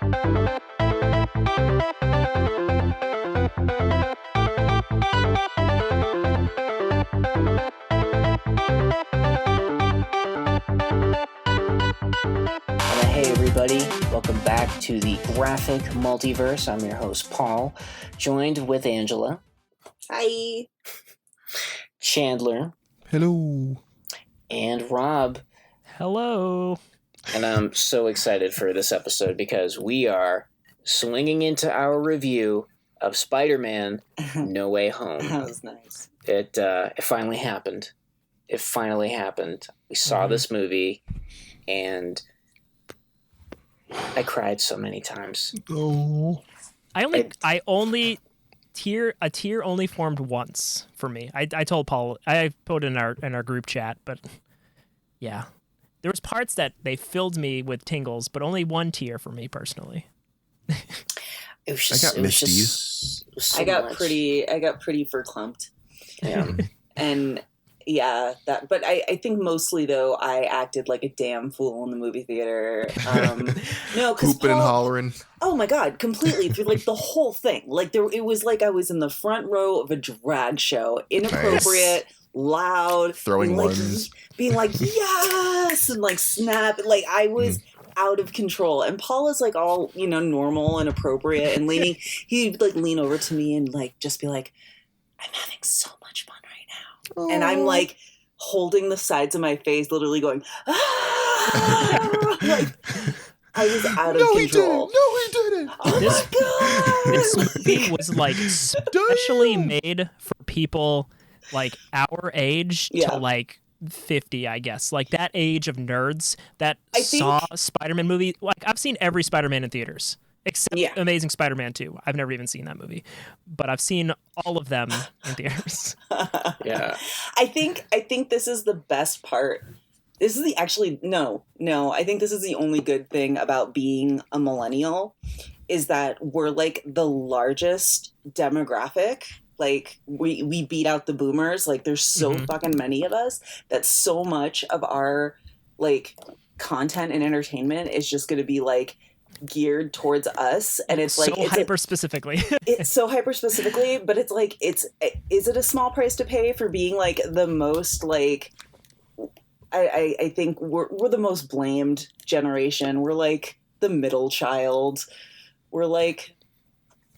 Hey everybody, welcome back to the Graphic Multiverse. I'm your host Paul, joined with Angela. Hi. Chandler. Hello. And Rob. Hello. And I'm so excited for this episode because we are swinging into our review of Spider-Man No Way Home. That was nice. It finally happened. It finally happened. We saw this movie and I cried so many times. Oh. I only a tear only formed once for me. I told Paul, I put it in our group chat, but yeah. There was parts that they filled me with tingles, but only one tear for me personally. It was just, I got misties. So I got much. pretty verklumped. Yeah. And yeah, but I think mostly though I acted like a damn fool in the movie theater. No, because Hooping and hollering. Oh my god, completely through like the whole thing. Like it was like I was in the front row of a drag show, inappropriate, loud, Throwing being ones. being like yes, and like snap, like I was out of control. And Paul is like all normal and appropriate, and he'd like lean over to me and like just be like, "I'm having so much fun right now," and I'm like holding the sides of my face, literally going, ah! Like I was out of control. He didn't. Oh my god! This movie was like specially made for people like our age to like 50, I guess. Like that age of nerds that saw a Spider-Man movie. Like I've seen every Spider-Man in theaters. Except Amazing Spider-Man 2. I've never even seen that movie. But I've seen all of them in theaters. Yeah. I think this is the best part. This is I think this is the only good thing about being a millennial is that we're like the largest demographic. Like we beat out the boomers. Like there's so fucking many of us that so much of our like content and entertainment is just going to be like geared towards us, and it's like so hyper specifically. It's so hyper specifically, but it's like is it a small price to pay for being like the most like I think we're the most blamed generation. We're like the middle child. We're like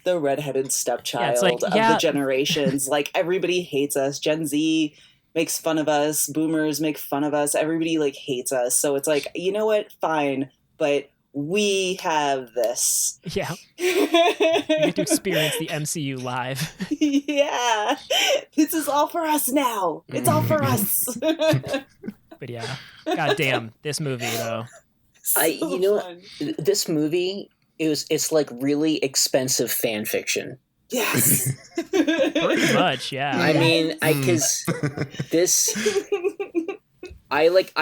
the redheaded stepchild of the generations. Like everybody hates us. Gen Z makes fun of us. Boomers make fun of us. Everybody like hates us. So it's like, you know what? Fine, but we have this. Yeah. You get to experience the MCU live. Yeah. This is all for us now. It's all for us. But yeah. God damn, this movie though. This movie it's like really expensive fan fiction. Yes. Pretty much, yeah. I mean, because this I like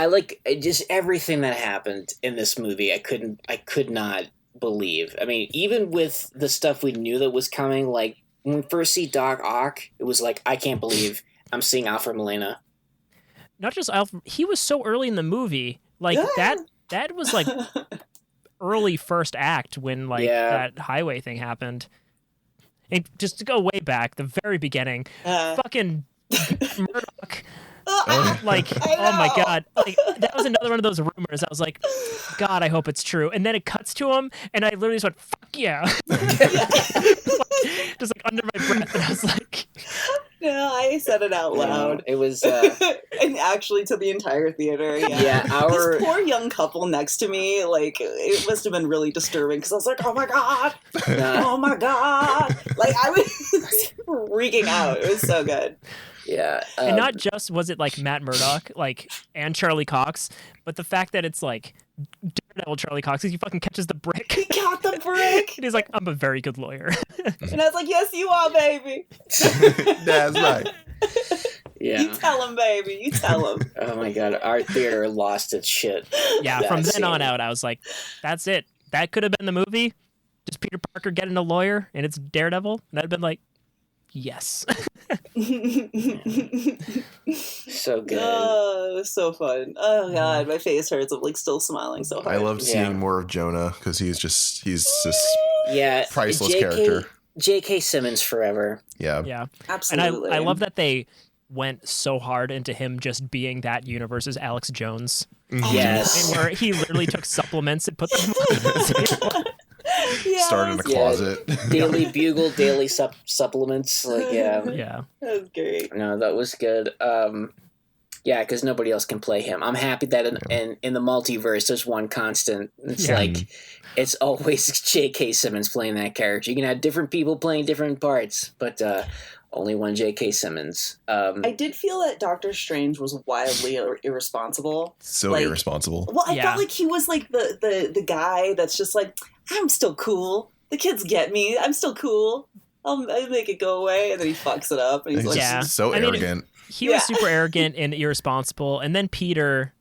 just everything that happened in this movie. I could not believe. I mean, even with the stuff we knew that was coming, like when we first see Doc Ock, it was like, I can't believe I'm seeing Alfred Molina. Not just Alfred, he was so early in the movie. Like that was like early first act when like that highway thing happened. And just to go way back, the very beginning, fucking Murdoch. Like, oh my god, like that was another one of those rumors. I was like, God, I hope it's true. And then it cuts to him, and I literally just went, "Fuck yeah!" Just like under my breath, and I was like, "No, I said it out loud." It was, and actually to the entire theater. Yeah, this poor young couple next to me, like it must have been really disturbing because I was like, "Oh my god, oh my god!" Like I was freaking out. It was so good. Yeah, and not just was it like Matt Murdock, like and Charlie Cox, but the fact that it's like Daredevil Charlie Cox, because he fucking catches the brick. He got the brick. And he's like, "I'm a very good lawyer." And I was like, "Yes, you are, baby." That's right. Yeah. You tell him, baby. You tell him. Oh my god, our theater lost its shit. Yeah, from then on out, I was like, "That's it. That could have been the movie. Just Peter Parker getting a lawyer, and it's Daredevil." And I'd been like, yes. So good. Oh, it was so fun. Oh god, my face hurts. I'm like still smiling so hard. I love Yeah. seeing more of Jonah because he's just Yeah, priceless character. J.K. Simmons forever. Yeah. Yeah. Absolutely. And I love that they went so hard into him just being that universe's Alex Jones. Yes. And where he literally took supplements and put them on the table. Yes. Started in a closet. Daily Bugle, daily supplements. Like, yeah. Yeah. That was great. No, that was good. Yeah, because nobody else can play him. I'm happy that in the multiverse, there's one constant. It's like, it's always J.K. Simmons playing that character. You can have different people playing different parts, but only one J.K. Simmons. I did feel that Doctor Strange was wildly irresponsible. So Like- irresponsible. Well, I felt like he was like the guy that's just like, I'm still cool. The kids get me. I'm still cool. I'll make it go away. And then he fucks it up. And he's He's like, just Yeah. so I mean, arrogant. He was super arrogant and irresponsible. And then Peter,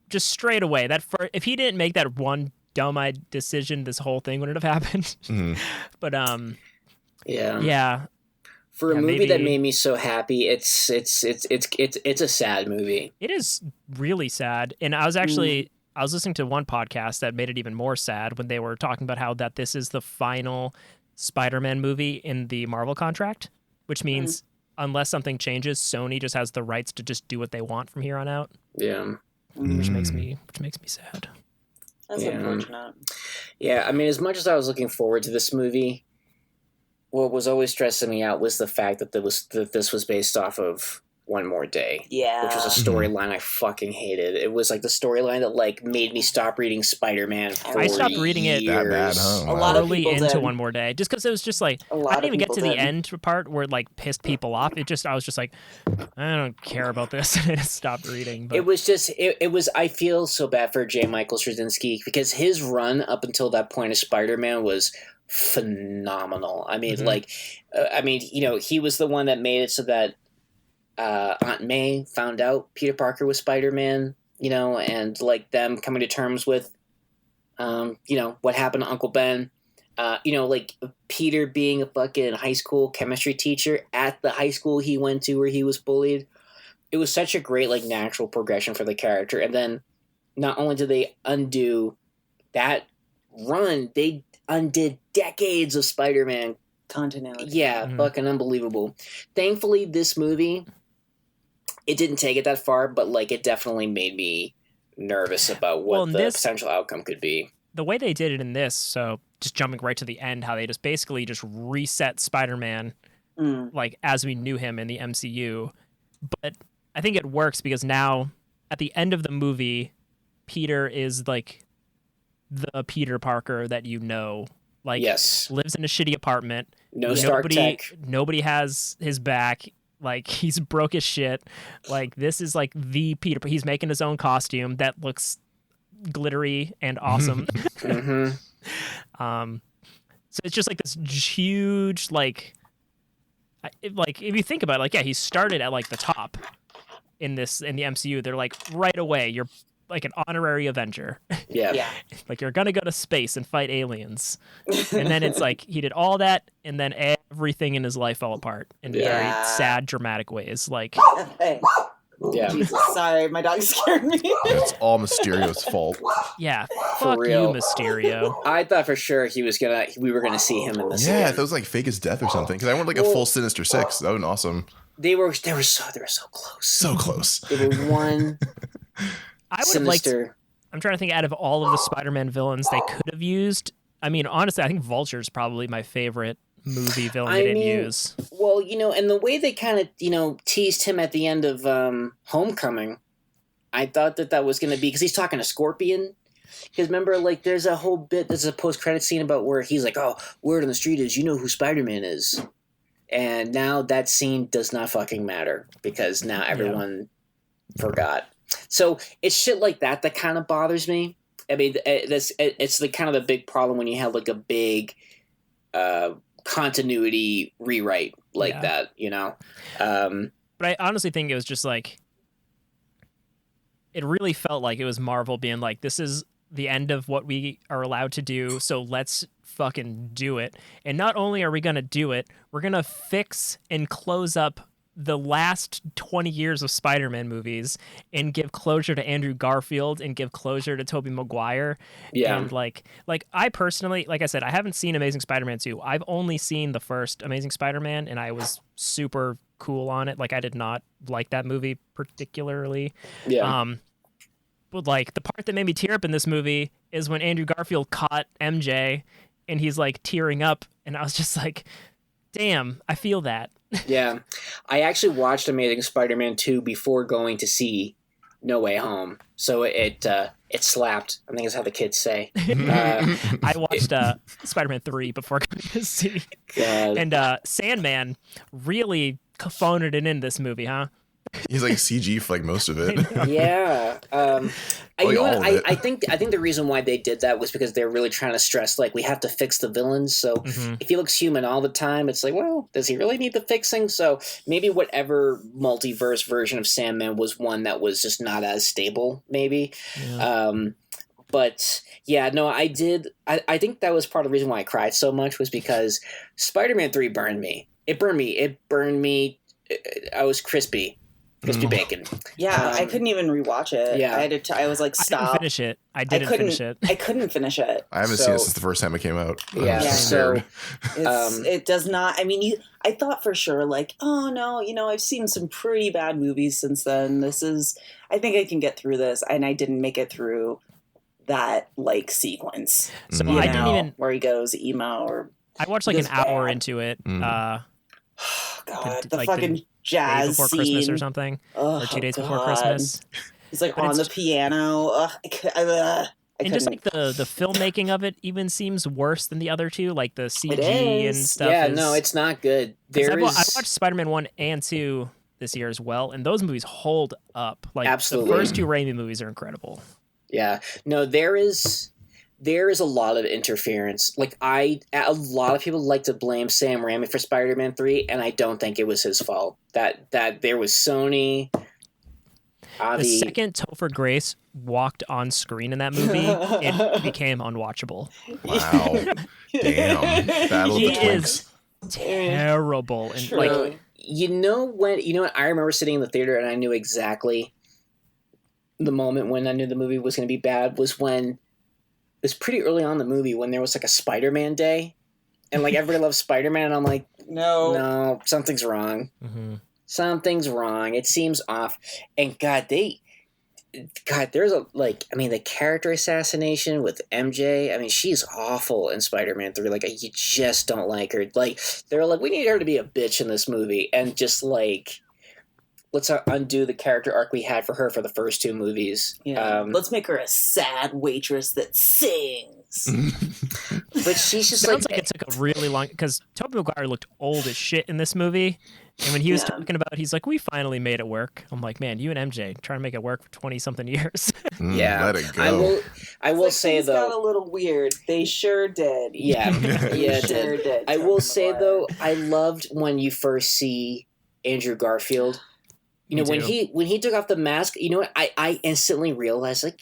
just straight away, if he didn't make that one dumb decision, this whole thing wouldn't have happened. But yeah. For a Yeah, movie that maybe- made me so happy, it's a sad movie. It is really sad. And I was listening to one podcast that made it even more sad when they were talking about how that this is the final Spider-Man movie in the Marvel contract, which means unless something changes, Sony just has the rights to just do what they want from here on out. Yeah. Which makes me sad. that's unfortunate. Yeah, I mean, as much as I was looking forward to this movie, what was always stressing me out was the fact that this was based off of One More Day. Yeah. Which was a storyline I fucking hated. It was like the storyline that like made me stop reading Spider-Man for I stopped reading it That bad, huh? A lot of early people into did. One More Day, just because it was just like A lot I of didn't even get people to the did. end part where it like pissed people off. I was just like, I don't care about this, and I just stopped reading. But It was just it was. I feel so bad for J. Michael Straczynski because his run up until that point of Spider-Man was phenomenal. I mean, he was the one that made it so that Aunt May found out Peter Parker was Spider-Man. And like them coming to terms with, what happened to Uncle Ben. Like Peter being a fucking high school chemistry teacher at the high school he went to where he was bullied. It was such a great, like, natural progression for the character. And then not only did they undo that run, they undid decades of Spider-Man. Continuity. Yeah, fucking unbelievable. Thankfully, this movie, it didn't take it that far, but, like, it definitely made me nervous about what the potential outcome could be. The way they did it in this, so just jumping right to the end, how they just basically just reset Spider-Man, like, as we knew him in the MCU. But I think it works because now, at the end of the movie, Peter is, like, the Peter Parker that you know. Like, lives in a shitty apartment. No Stark tech. Nobody has his back. Like, he's broke as shit. Like, this is, like, the Peter. He's making his own costume that looks glittery and awesome. So it's just, like, this huge, like, if you think about it, like, yeah, he started at, like, the top in the MCU. They're like, right away, you're like an honorary Avenger. Yeah. Like, you're gonna go to space and fight aliens. And then it's like he did all that, and then everything in his life fell apart in very sad, dramatic ways. Like, Hey. Yeah. Jesus, sorry, my dog scared me. It's all Mysterio's fault. yeah, fuck you, real. Mysterio. I thought for sure we were gonna see him in this. Yeah, again. I thought it was like fake as death or something. Because I want like a full Sinister Six. That would be awesome. They were so close. So close. They were one. I would have liked. Sinister. I'm trying to think out of all of the Spider-Man villains they could have used. I mean, honestly, I think Vulture's probably my favorite movie villain they didn't use. Well, and the way they kind of, teased him at the end of Homecoming, I thought that was going to be, because he's talking to Scorpion. Because remember, like, there's a post-credit scene about where he's like, oh, word on the street is, you know who Spider-Man is. And now that scene does not fucking matter, because now everyone forgot. So it's shit like that kind of bothers me. I mean, it's the kind of the big problem when you have, like, a big continuity rewrite like that, But I honestly think it was just like, it really felt like it was Marvel being like, this is the end of what we are allowed to do, so let's fucking do it. And not only are we going to do it, we're going to fix and close up the last 20 years of Spider-Man movies and give closure to Andrew Garfield and give closure to Tobey Maguire. Yeah. And like I personally, like I said, I haven't seen Amazing Spider-Man 2. I've only seen the first Amazing Spider-Man, and I was super cool on it. Like, I did not like that movie particularly. Yeah. But like the part that made me tear up in this movie is when Andrew Garfield caught MJ and he's like tearing up, and I was just like, damn, I feel that. Yeah. I actually watched Amazing Spider-Man 2 before going to see No Way Home. So it slapped. I think that's how the kids say. I watched Spider-Man 3 before going to see. God. And Sandman really phoned it in this movie, huh? He's like CG for like most of it. Yeah. Like all of it. I think the reason why they did that was because they're really trying to stress, like, we have to fix the villains. So if he looks human all the time, it's like, well, does he really need the fixing? So maybe whatever multiverse version of Sandman was one that was just not as stable, maybe. Yeah. But yeah, no, I did. I think that was part of the reason why I cried so much was because Spider-Man 3 burned me. It burned me. I was crispy bacon. Yeah, I couldn't even rewatch it. Yeah. I was like, stop. I didn't finish it. I couldn't finish it. I haven't seen it since the first time it came out. Yeah, so it does not. I mean, I thought for sure, like, oh no, I've seen some pretty bad movies since then. I think I can get through this, and I didn't make it through that like sequence. So I didn't even where he goes emo or. I watched like an hour into it. God, the like fucking jazz day before scene. Christmas or something, or 2 days before Christmas. He's like on the piano. And just like the filmmaking of it even seems worse than the other two, like the CG and stuff. Yeah, no, it's not good. I watched Spider-Man 1 and 2 this year as well, and those movies hold up. Like Absolutely. The first two Raimi movies are incredible. Yeah, no, there is a lot of interference. Like a lot of people like to blame Sam Raimi for Spider-Man 3, and I don't think it was his fault. That there was Sony. The second Topher Grace walked on screen in that movie, it became unwatchable. Wow. Damn. Battle of the Twinks. Terrible. And like, what? I remember sitting in the theater and I knew exactly the moment when I knew the movie was going to be bad was when it was pretty early on in the movie when there was like a Spider-Man day and like everybody loves Spider-Man and I'm like, no, something's wrong. Mm-hmm. Something's wrong. It seems off. And there's the character assassination with MJ. I mean, she's awful in Spider-Man 3. Like, you just don't like her. Like, they're like, we need her to be a bitch in this movie. And just like, let's undo the character arc we had for her for the first two movies. Yeah. Let's make her a sad waitress that sings. But she's just sounds like it took a really long, because Tobey Maguire looked old as shit in this movie. And when he was talking about it, he's like, we finally made it work. I'm like, man, you and MJ trying to make it work for 20-something years. Yeah. Let it go. I will say, though. Got a little weird. They sure did. Yeah. Yeah, sure did. I will say, though, I loved when you first see Andrew Garfield. When he took off the mask, I instantly realized, like,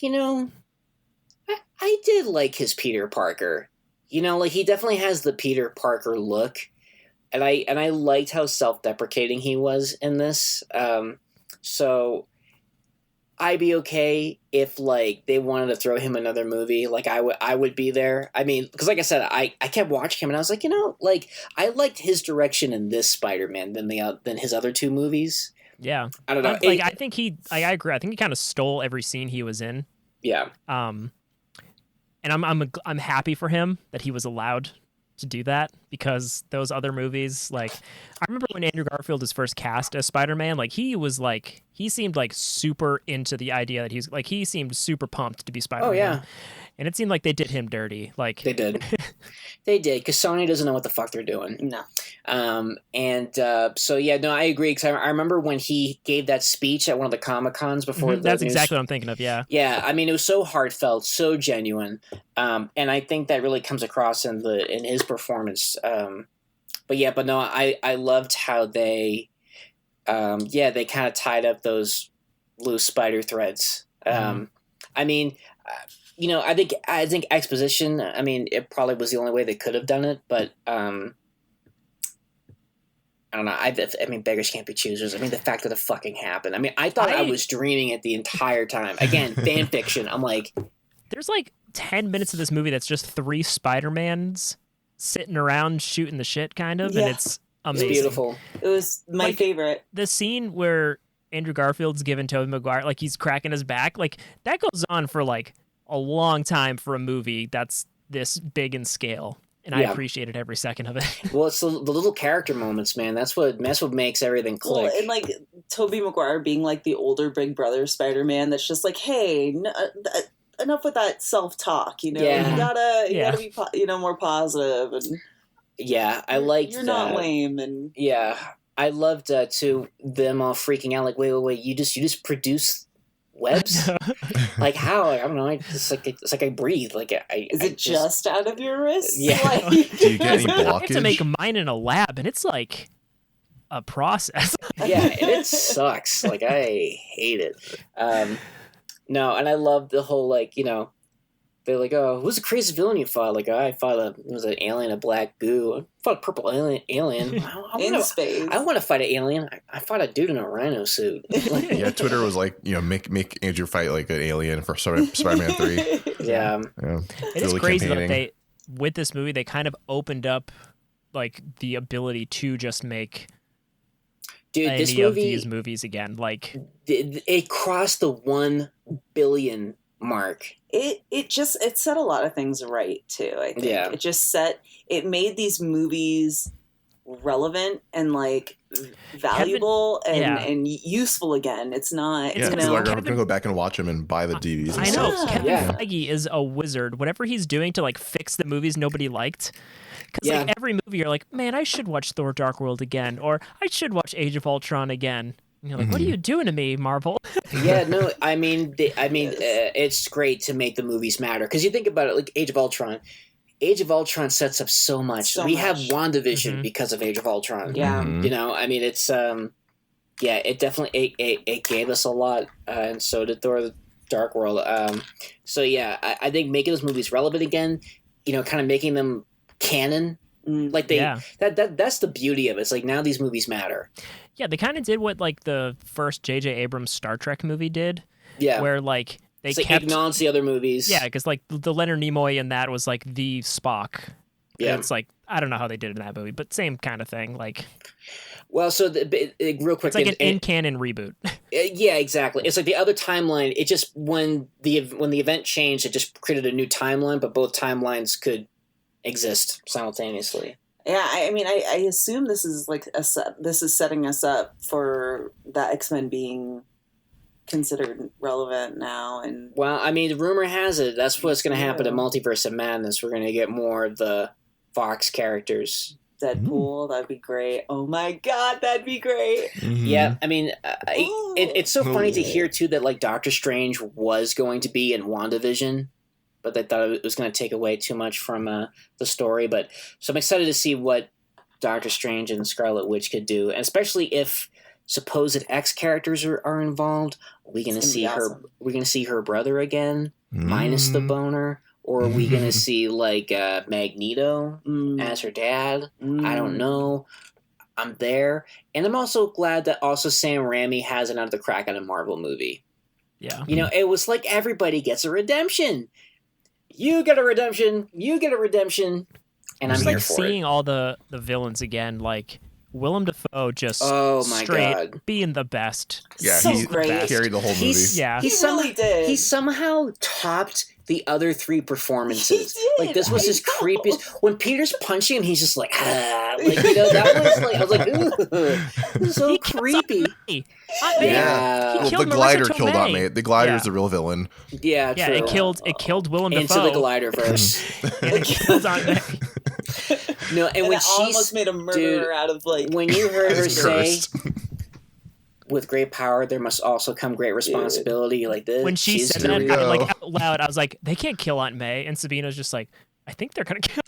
I did like his Peter Parker. Like, he definitely has the Peter Parker look. And I liked how self-deprecating he was in this. So I'd be okay if like they wanted to throw him another movie. Like I would be there. I mean, because like I said, I kept watching him and I was like, like I liked his direction in this Spider-Man than his other two movies. Yeah, I don't know. I think I agree. I think he kind of stole every scene he was in. Yeah. And I'm happy for him that he was allowed to do that, because those other movies, like, I remember when Andrew Garfield was first cast as Spider-Man, like, he seemed like super into the idea that he seemed super pumped to be Spider-Man. Oh yeah. And it seemed like they did him dirty. Like they did. They did, because Sony doesn't know what the fuck they're doing. No. So yeah, no, I agree, because I remember when he gave that speech at one of the Comic-Cons before. That's exactly what I'm thinking of. Yeah. Yeah, I mean, it was so heartfelt, so genuine, and I think that really comes across in his performance. But no, I loved how they kind of tied up those loose spider threads. I mean, I think exposition. I mean, it probably was the only way they could have done it, but I don't know. I mean, beggars can't be choosers. I mean, the fact that it fucking happened. I mean, I thought I was dreaming it the entire time. Again, fan fiction. I'm like, there's like 10 minutes of this movie that's just 3 Spider-Mans sitting around shooting the shit, kind of, and it's amazing. It's beautiful. It was my favorite. The scene where Andrew Garfield's giving Tobey Maguire, like he's cracking his back, like that goes on for like a long time for a movie that's this big in scale. And I appreciated every second of it. Well, it's the little character moments, man. That's what makes everything click. Well, and like Tobey Maguire being like the older big brother Spider-Man, that's just like, hey, enough with that self-talk. You gotta be more positive. And I liked you're not lame. And I loved too them all freaking out. Like, wait, you just produce webs? Like how? I don't know. It's like I breathe. Like is it just out of your wrist? Yeah. Like, do you get any blockage? I had to make mine in a lab, and it's like a process. Yeah, and it sucks. Like I hate it. No, and I love the whole they're like, oh, who's the craziest villain you fought? Like, I fought an alien, a black goo. I fought a purple alien. In space. I want to fight an alien. I fought a dude in a rhino suit. Yeah, Twitter was like, make Andrew fight like an alien for Spider-Man 3. Yeah. It is crazy that with this movie, they kind of opened up like the ability to just make any of these movies again. Like it crossed the 1 billion mark. It set a lot of things right too. I think it made these movies relevant and like valuable and useful again. It's not. Yeah, people are going to go back and watch them and buy the DVDs. I know Kevin Feige is a wizard. Whatever he's doing to like fix the movies nobody liked. Because like every movie, you're like, man, I should watch Thor: Dark World again, or I should watch Age of Ultron again. And you're like, what are you doing to me, Marvel? I mean, it's great to make the movies matter because you think about it, like Age of Ultron. Age of Ultron sets up so much. We have WandaVision because of Age of Ultron. Yeah, I mean, it's it definitely it gave us a lot, and so did Thor: The Dark World. I think making those movies relevant again, kind of making them canon. Like that's the beauty of it. It's like now these movies matter. Yeah, they kind of did what like the first J.J. Abrams Star Trek movie did. Yeah, where like they acknowledge the other movies. Yeah, because like the Leonard Nimoy in that was like the Spock. Yeah, and it's like I don't know how they did it in that movie, but same kind of thing. Like, well, so real quick, it's like an in-canon reboot. Yeah, exactly. It's like the other timeline. It just when the event changed, it just created a new timeline, but both timelines could exist simultaneously. Yeah, I mean, I assume this is like this is setting us up for that X-Men being considered relevant now. And well, I mean, the rumor has it that's what's going to happen in Multiverse of Madness. We're going to get more of the Foxx characters. Deadpool, that'd be great. Oh my god, that'd be great. Yeah, I mean, it's so funny to hear too that like Doctor Strange was going to be in WandaVision. But they thought it was going to take away too much from the story. But so I'm excited to see what Doctor Strange and Scarlet Witch could do, and especially if supposed X characters are involved. Are we going to see her? We're going to see her brother again, minus the boner, or are we going to see like Magneto as her dad? I don't know. I'm there, and I'm also glad that also Sam Raimi has another crack at a Marvel movie. Yeah, it was like everybody gets a redemption. You get a redemption. You get a redemption. And I'm here for it. Seeing all the villains again, like Willem Dafoe just being the best. Yeah, so he great. Carried the whole movie. He really did. He somehow topped the other 3 performances. He did. Like this was his creepiest. When Peter's punching him, he's just like, that was like, I was like, ooh, so creepy. Yeah, the glider killed Aunt May. The glider's the real villain. Yeah, true. It killed Willem Into Dafoe. the glider verse. And it killed Aunt May. No, and when she almost made a murderer out of like. When you heard her say, "With great power, there must also come great responsibility," like this. When she said that, like out loud, I was like, "They can't kill Aunt May," and Sabina's just like, I think they're gonna kill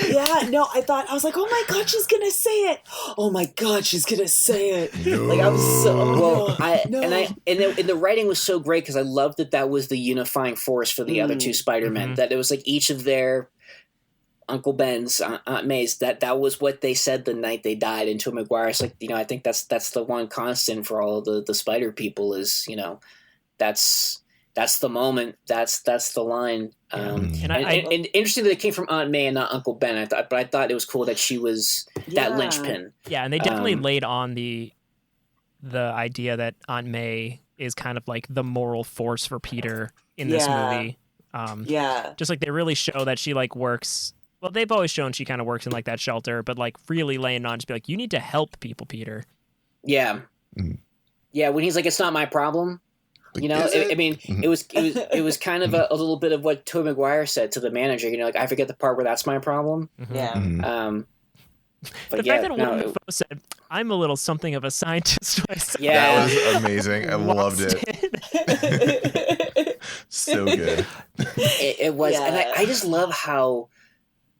Yeah, no, I was like, oh my god, she's gonna say it. Oh my god, she's gonna say it. No. Like I was so Well, no. and the writing was so great because I loved that was the unifying force for the other two Spider-Men. That it was like each of their Uncle Ben's, Aunt May's, that was what they said the night they died. And Tobey Maguire, it's like, I think that's the one constant for all of the Spider people is, that's the moment, that's the line. And interesting that it came from Aunt May and not Uncle Ben. I thought it was cool that she was that linchpin. Yeah, and they definitely laid on the idea that Aunt May is kind of like the moral force for Peter in this movie. Just like they really show that she like works. Well, they've always shown she kind of works in like that shelter, but like really laying on, just be like, you need to help people, Peter. Yeah, yeah. When he's like, it's not my problem. It was kind of a little bit of what Tobey Maguire said to the manager. Like, I forget the part where that's my problem. Yeah. But the fact that Willem Dafoe said, "I'm a little something of a scientist." That was amazing. I loved it. So good. It was, and I just love how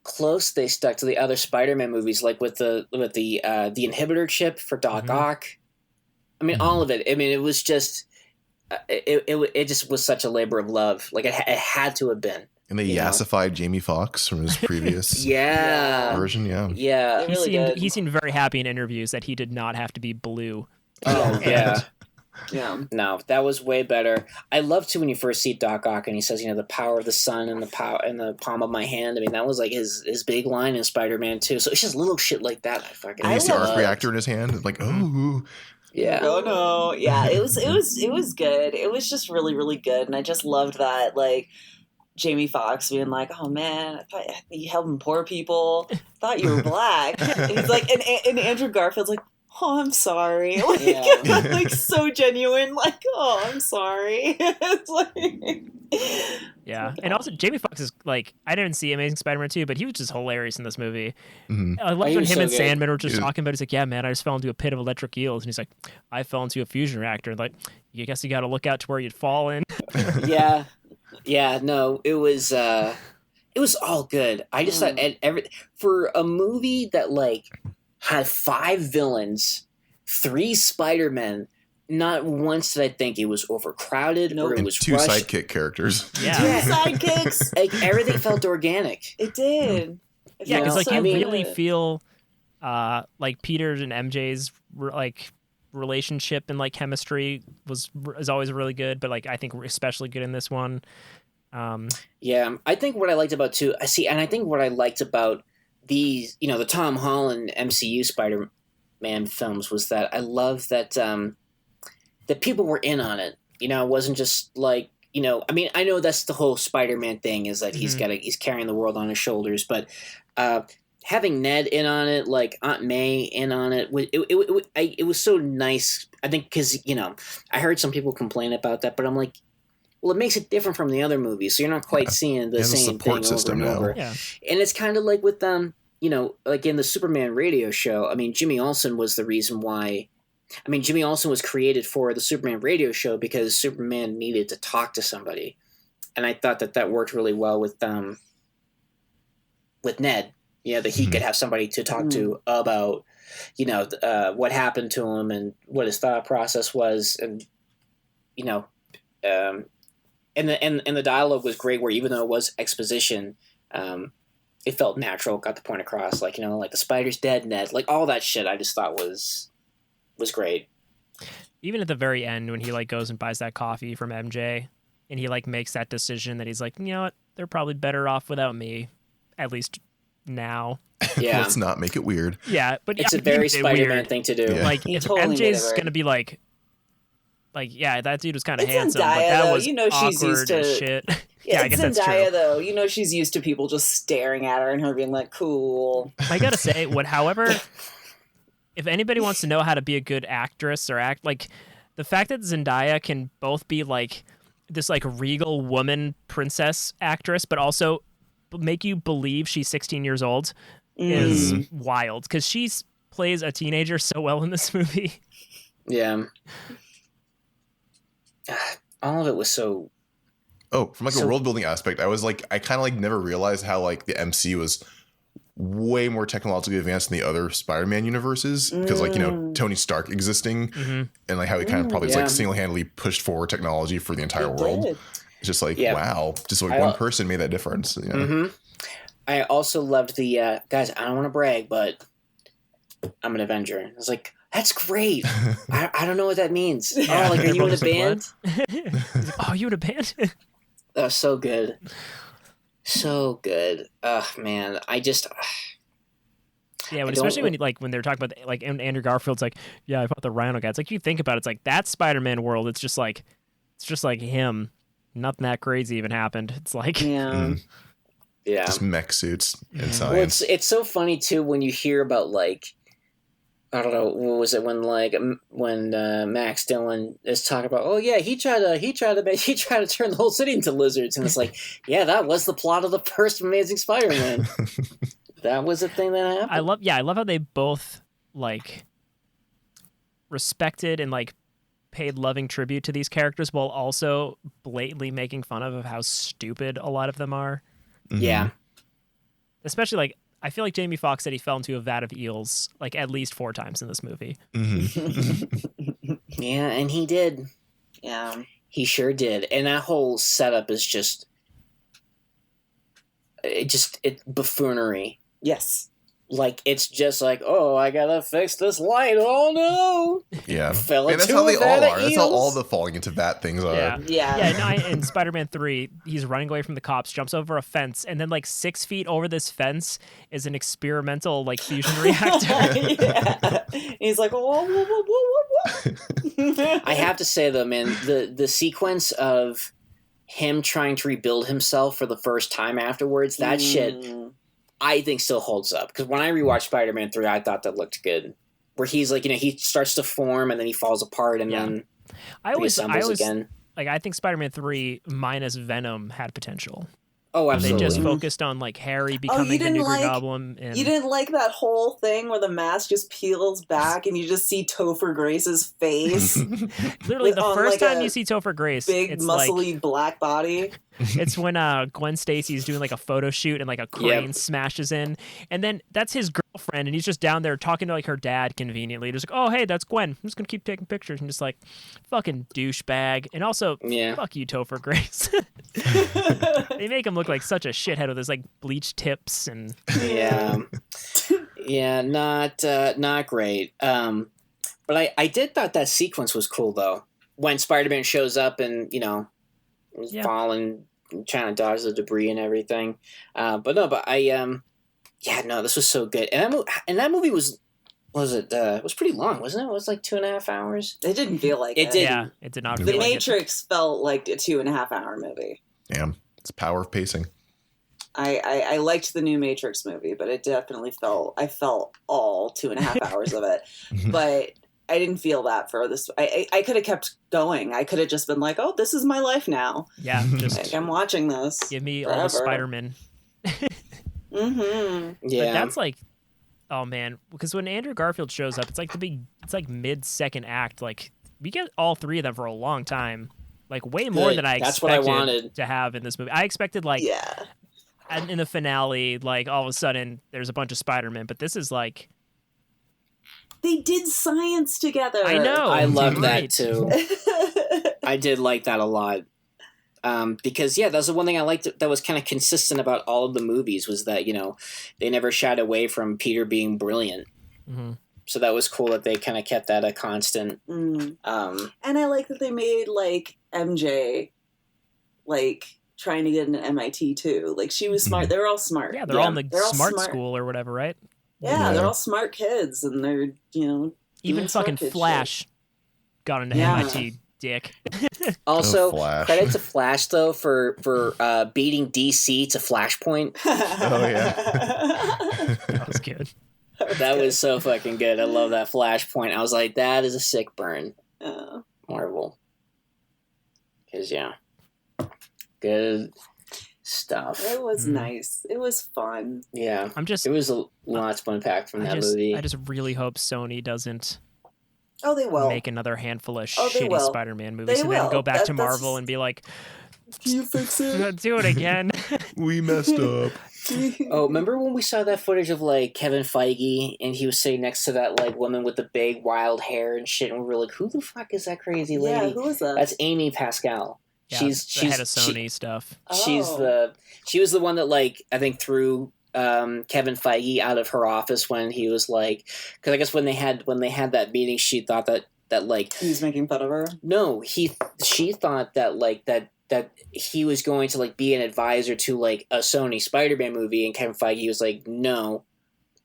close they stuck to the other Spider-Man movies, like with the inhibitor chip for Doc Ock. I mean, all of it. I mean, it was just it just was such a labor of love. Like it had to have been. And they yassified Jamie Foxx from his previous version. Yeah. He seemed very happy in interviews that he did not have to be blue. Oh yeah. Yeah. No, that was way better. I love too when you first see Doc Ock and he says, the power of the sun and the palm of my hand. I mean, that was like his big line in Spider-Man 2. So it's just little shit like that. And you see arc reactor in his hand, like, oh. Yeah. Oh no. Yeah. It was good. It was just really, really good, and I just loved that, like, Jamie Foxx being like, "Oh man, I thought you helping poor people. I thought you were black." And he's like, and Andrew Garfield's like, "Oh, I'm sorry." Like, like so genuine. Like, "Oh, I'm sorry." It's like, yeah, and also Jamie Foxx is like, I didn't see Amazing Spider-Man 2, but he was just hilarious in this movie. I loved when him and Sandman were just talking about it. He's like, "Yeah, man, I just fell into a pit of electric eels," and he's like, "I fell into a fusion reactor." Like, you guess you got to look out to where you'd fall in. Yeah, no, it was all good. I just thought for a movie that like had 5 villains, 3 Spider-Men, not once did I think it was overcrowded or it was 2 rushed. sidekick characters. Yeah. 2 sidekicks. Like everything felt organic. It did. Yeah, because like you really feel like Peter's and MJ's like relationship and like chemistry is always really good, but like I think especially good in this one. I think what I liked about I think what I liked about these, the Tom Holland MCU Spider-Man films was that I love that that people were in on it. It wasn't just like, I mean, I know that's the whole Spider-Man thing is that he's carrying the world on his shoulders, but having Ned in on it, like Aunt May in on it, it was so nice. I think because, I heard some people complain about that, but I'm like, well, it makes it different from the other movies, so you're not quite seeing the same thing over and over. Yeah. And it's kind of like with like in the Superman radio show. I mean, Jimmy Olsen was the reason why. I mean, Jimmy Olsen was created for the Superman radio show because Superman needed to talk to somebody, and I thought that worked really well with Ned. That he could have somebody to talk to about, what happened to him and what his thought process was, and and the dialogue was great. Where even though it was exposition, it felt natural, got the point across. Like like the spider's dead, Ned, like all that shit. I just thought was great. Even at the very end when he like goes and buys that coffee from MJ, and he like makes that decision that he's like, you know what, they're probably better off without me, at least now. Yeah. Let's not make it weird. Yeah, but it's a very Spider-Man thing to do. Yeah. Like if totally MJ's gonna be like, yeah, that dude was kind of handsome, Zendaya, but that though. was she's used to shit. Yeah, I guess Zendaya, that's true. though. She's used to people just staring at her and her being like, "Cool." I gotta say, however, if anybody wants to know how to be a good actress or act, like the fact that Zendaya can both be like this like regal woman princess actress, but also make you believe she's 16 years old is wild, because she plays a teenager so well in this movie. Yeah. All of it was so from like a world building aspect, I was like, I kind of like never realized how like the MCU was way more technologically advanced than the other Spider-Man universes, because like, you know, Tony Stark existing and like how he kind of probably like single-handedly pushed forward technology for the entire world. It's just like, wow, just like one person made that difference. You know? I also loved the guys. I don't want to brag, but I'm an Avenger. I was like, that's great. I don't know what that means. Oh, like, are you in a band? Oh, you in a band? That was so good. So good. Man, I just... Yeah, especially when they're talking about like Andrew Garfield's like, yeah, I fought the Rhino guy. It's like, you think about it, it's like that Spider-Man world. It's just like him. Nothing that crazy even happened. It's like yeah, just mech suits and Well, science. it's so funny too when you hear about like, I don't know, what was it when Max Dillon is talking about, oh yeah, he tried to turn the whole city into lizards, and it's like, yeah, that was the plot of the first Amazing Spider-Man. That was the thing that happened. I love how they both like respected and like paid loving tribute to these characters while also blatantly making fun of how stupid a lot of them are. Yeah. Especially like, I feel like Jamie Foxx said he fell into a vat of eels like at least 4 times in this movie. Yeah, and he did. Yeah. He sure did. And that whole setup is just buffoonery. Yes. Like, it's just like, oh, I gotta fix this light. Oh no! Yeah, Fell that's into how they a all vat are. of That's how eels. all the falling into that things are. Yeah. In Spider-Man 3, he's running away from the cops, jumps over a fence, and then like 6 feet over this fence is an experimental like fusion reactor. Yeah. He's like, whoa. I have to say though, man, the sequence of him trying to rebuild himself for the first time afterwards, that shit, I think still holds up. Because when I rewatched Spider-Man 3, I thought that looked good. Where he's like, you know, he starts to form and then he falls apart and then reassembles again. Like, I think Spider-Man 3 minus Venom had potential. Oh, absolutely. They just focused on like Harry becoming the new Green Goblin. And... You didn't like that whole thing where the mask just peels back and you just see Topher Grace's face. Literally, the first time you see Topher Grace, big it's muscly like, black body. It's when Gwen Stacy's doing like a photo shoot and like a crane smashes in, and then that's his girlfriend, and he's just down there talking to like her dad conveniently, just like, oh hey, that's Gwen. I'm just gonna keep taking pictures, and just like, fucking douchebag, and also fuck you, Topher Grace. They make him look like such a shithead with his like bleached tips and not great. But I did thought that sequence was cool though, when Spider-Man shows up and you know falling, trying to dodge the debris and everything. This was so good. And that movie was pretty long, wasn't it? It was like 2.5 hours. It didn't feel like it. Yeah, it did not. The feel like Matrix felt like a 2.5 hour movie. Damn, it's power of pacing. I liked the new Matrix movie, but it definitely I felt all 2.5 hours of it. But I didn't feel that for this. I could have kept going. I could have just been like, oh, this is my life now. Yeah, just like, I'm watching this. Give me forever. all the Spider-Man. Yeah. But that's like, oh man, because when Andrew Garfield shows up, it's like mid-second act. Like, we get all 3 of them for a long time. Like, way more than I expected to have in this movie. I expected like, and in the finale, like all of a sudden there's a bunch of Spider-Man, but this is like, they did science together. I know. I love that too. I did like that a lot. Because that's the one thing I liked that was kind of consistent about all of the movies was that, you know, they never shied away from Peter being brilliant. Mm-hmm. So that was cool that they kind of kept that a constant. And I like that they made like MJ like trying to get into MIT too. Like she was smart. They were all smart. Yeah, they're all in the smart school or whatever, right? Yeah, they're all smart kids, and they're, you know, even fucking Flash got into MIT, dick. Also, credit to Flash though for beating DC to Flashpoint. Oh yeah, that was good. That was so fucking good. I love that Flashpoint. I was like, that is a sick burn. Marvel, because good stuff. It was nice. It was fun. Yeah, it was a lot to unpack from that movie. I just really hope Sony doesn't. Oh, they will make another handful of shitty Spider-Man movies, and then go back to Marvel and be like, Can you fix it? Do it again. We messed up. Oh, remember when we saw that footage of like Kevin Feige and he was sitting next to that like woman with the big wild hair and shit, and we were like, "Who the fuck is that crazy lady?" Yeah, who is that? That's Amy Pascal. Yeah, she's the head of Sony stuff. She was the one that like I think threw Kevin Feige out of her office when he was like, because I guess when they had that meeting, she thought that like he was making fun of her. No, she thought that like that he was going to like be an advisor to like a Sony Spider-Man movie, and Kevin Feige was like, "No,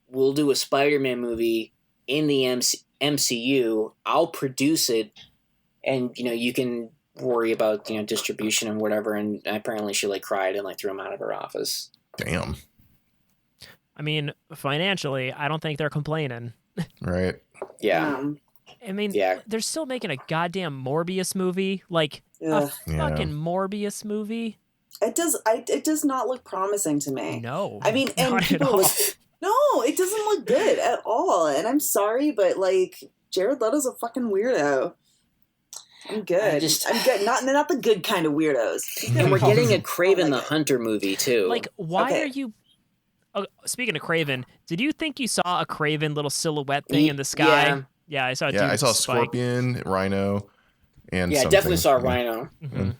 we'll do a Spider-Man movie in the MCU. I'll produce it, and you can worry about distribution and whatever." And apparently, she like cried and like threw him out of her office. Damn. I mean, financially, I don't think they're complaining. Right. Yeah. I mean, yeah. They're still making a goddamn Morbius movie, like a fucking Morbius movie. It does not look promising to me. No, I mean, and not at people all. no, it doesn't look good at all. And I'm sorry, but like Jared Leto's a fucking weirdo. I'm good. I'm good. Not the good kind of weirdos. And we're getting a Kraven the Hunter movie too. Like, why are you? Oh, speaking of Kraven, did you think you saw a Kraven little silhouette thing in the sky? Yeah, I saw. I saw Scorpion, Rhino, and I definitely saw a Rhino. Mm-hmm.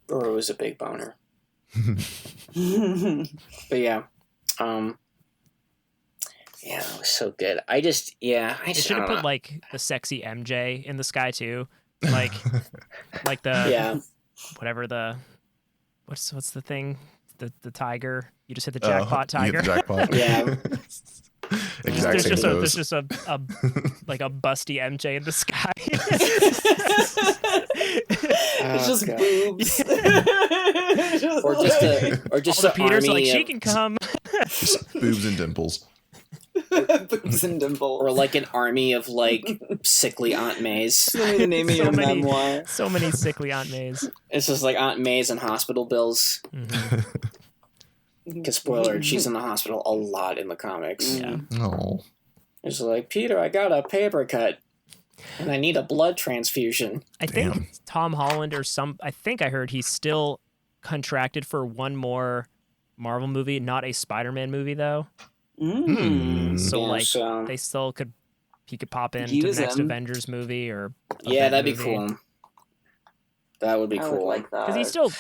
Or it was a big boner. But yeah, it was so good. I should have put like the sexy MJ in the sky too, like the whatever the what's the thing, the tiger. You just hit the jackpot tiger. You hit the jackpot. Yeah. Exactly. There's just a like a busty MJ in the sky. It's just boobs. or just the Peter's like, she can come. Just boobs and dimples. Boobs and dimples. Or like an army of like sickly Aunt Mays. The name of your memoir. So many sickly Aunt Mays. It's just like Aunt Mays and hospital bills. Mm-hmm. Because spoiler, she's in the hospital a lot in the comics. Yeah. Oh. It's like, Peter, I got a paper cut. And I need a blood transfusion. I think Tom Holland I think I heard he's still contracted for one more Marvel movie, not a Spider-Man movie though. So they still he could pop into the next Avengers movie or that'd be cool. That would be cool. Like that. Because he's still,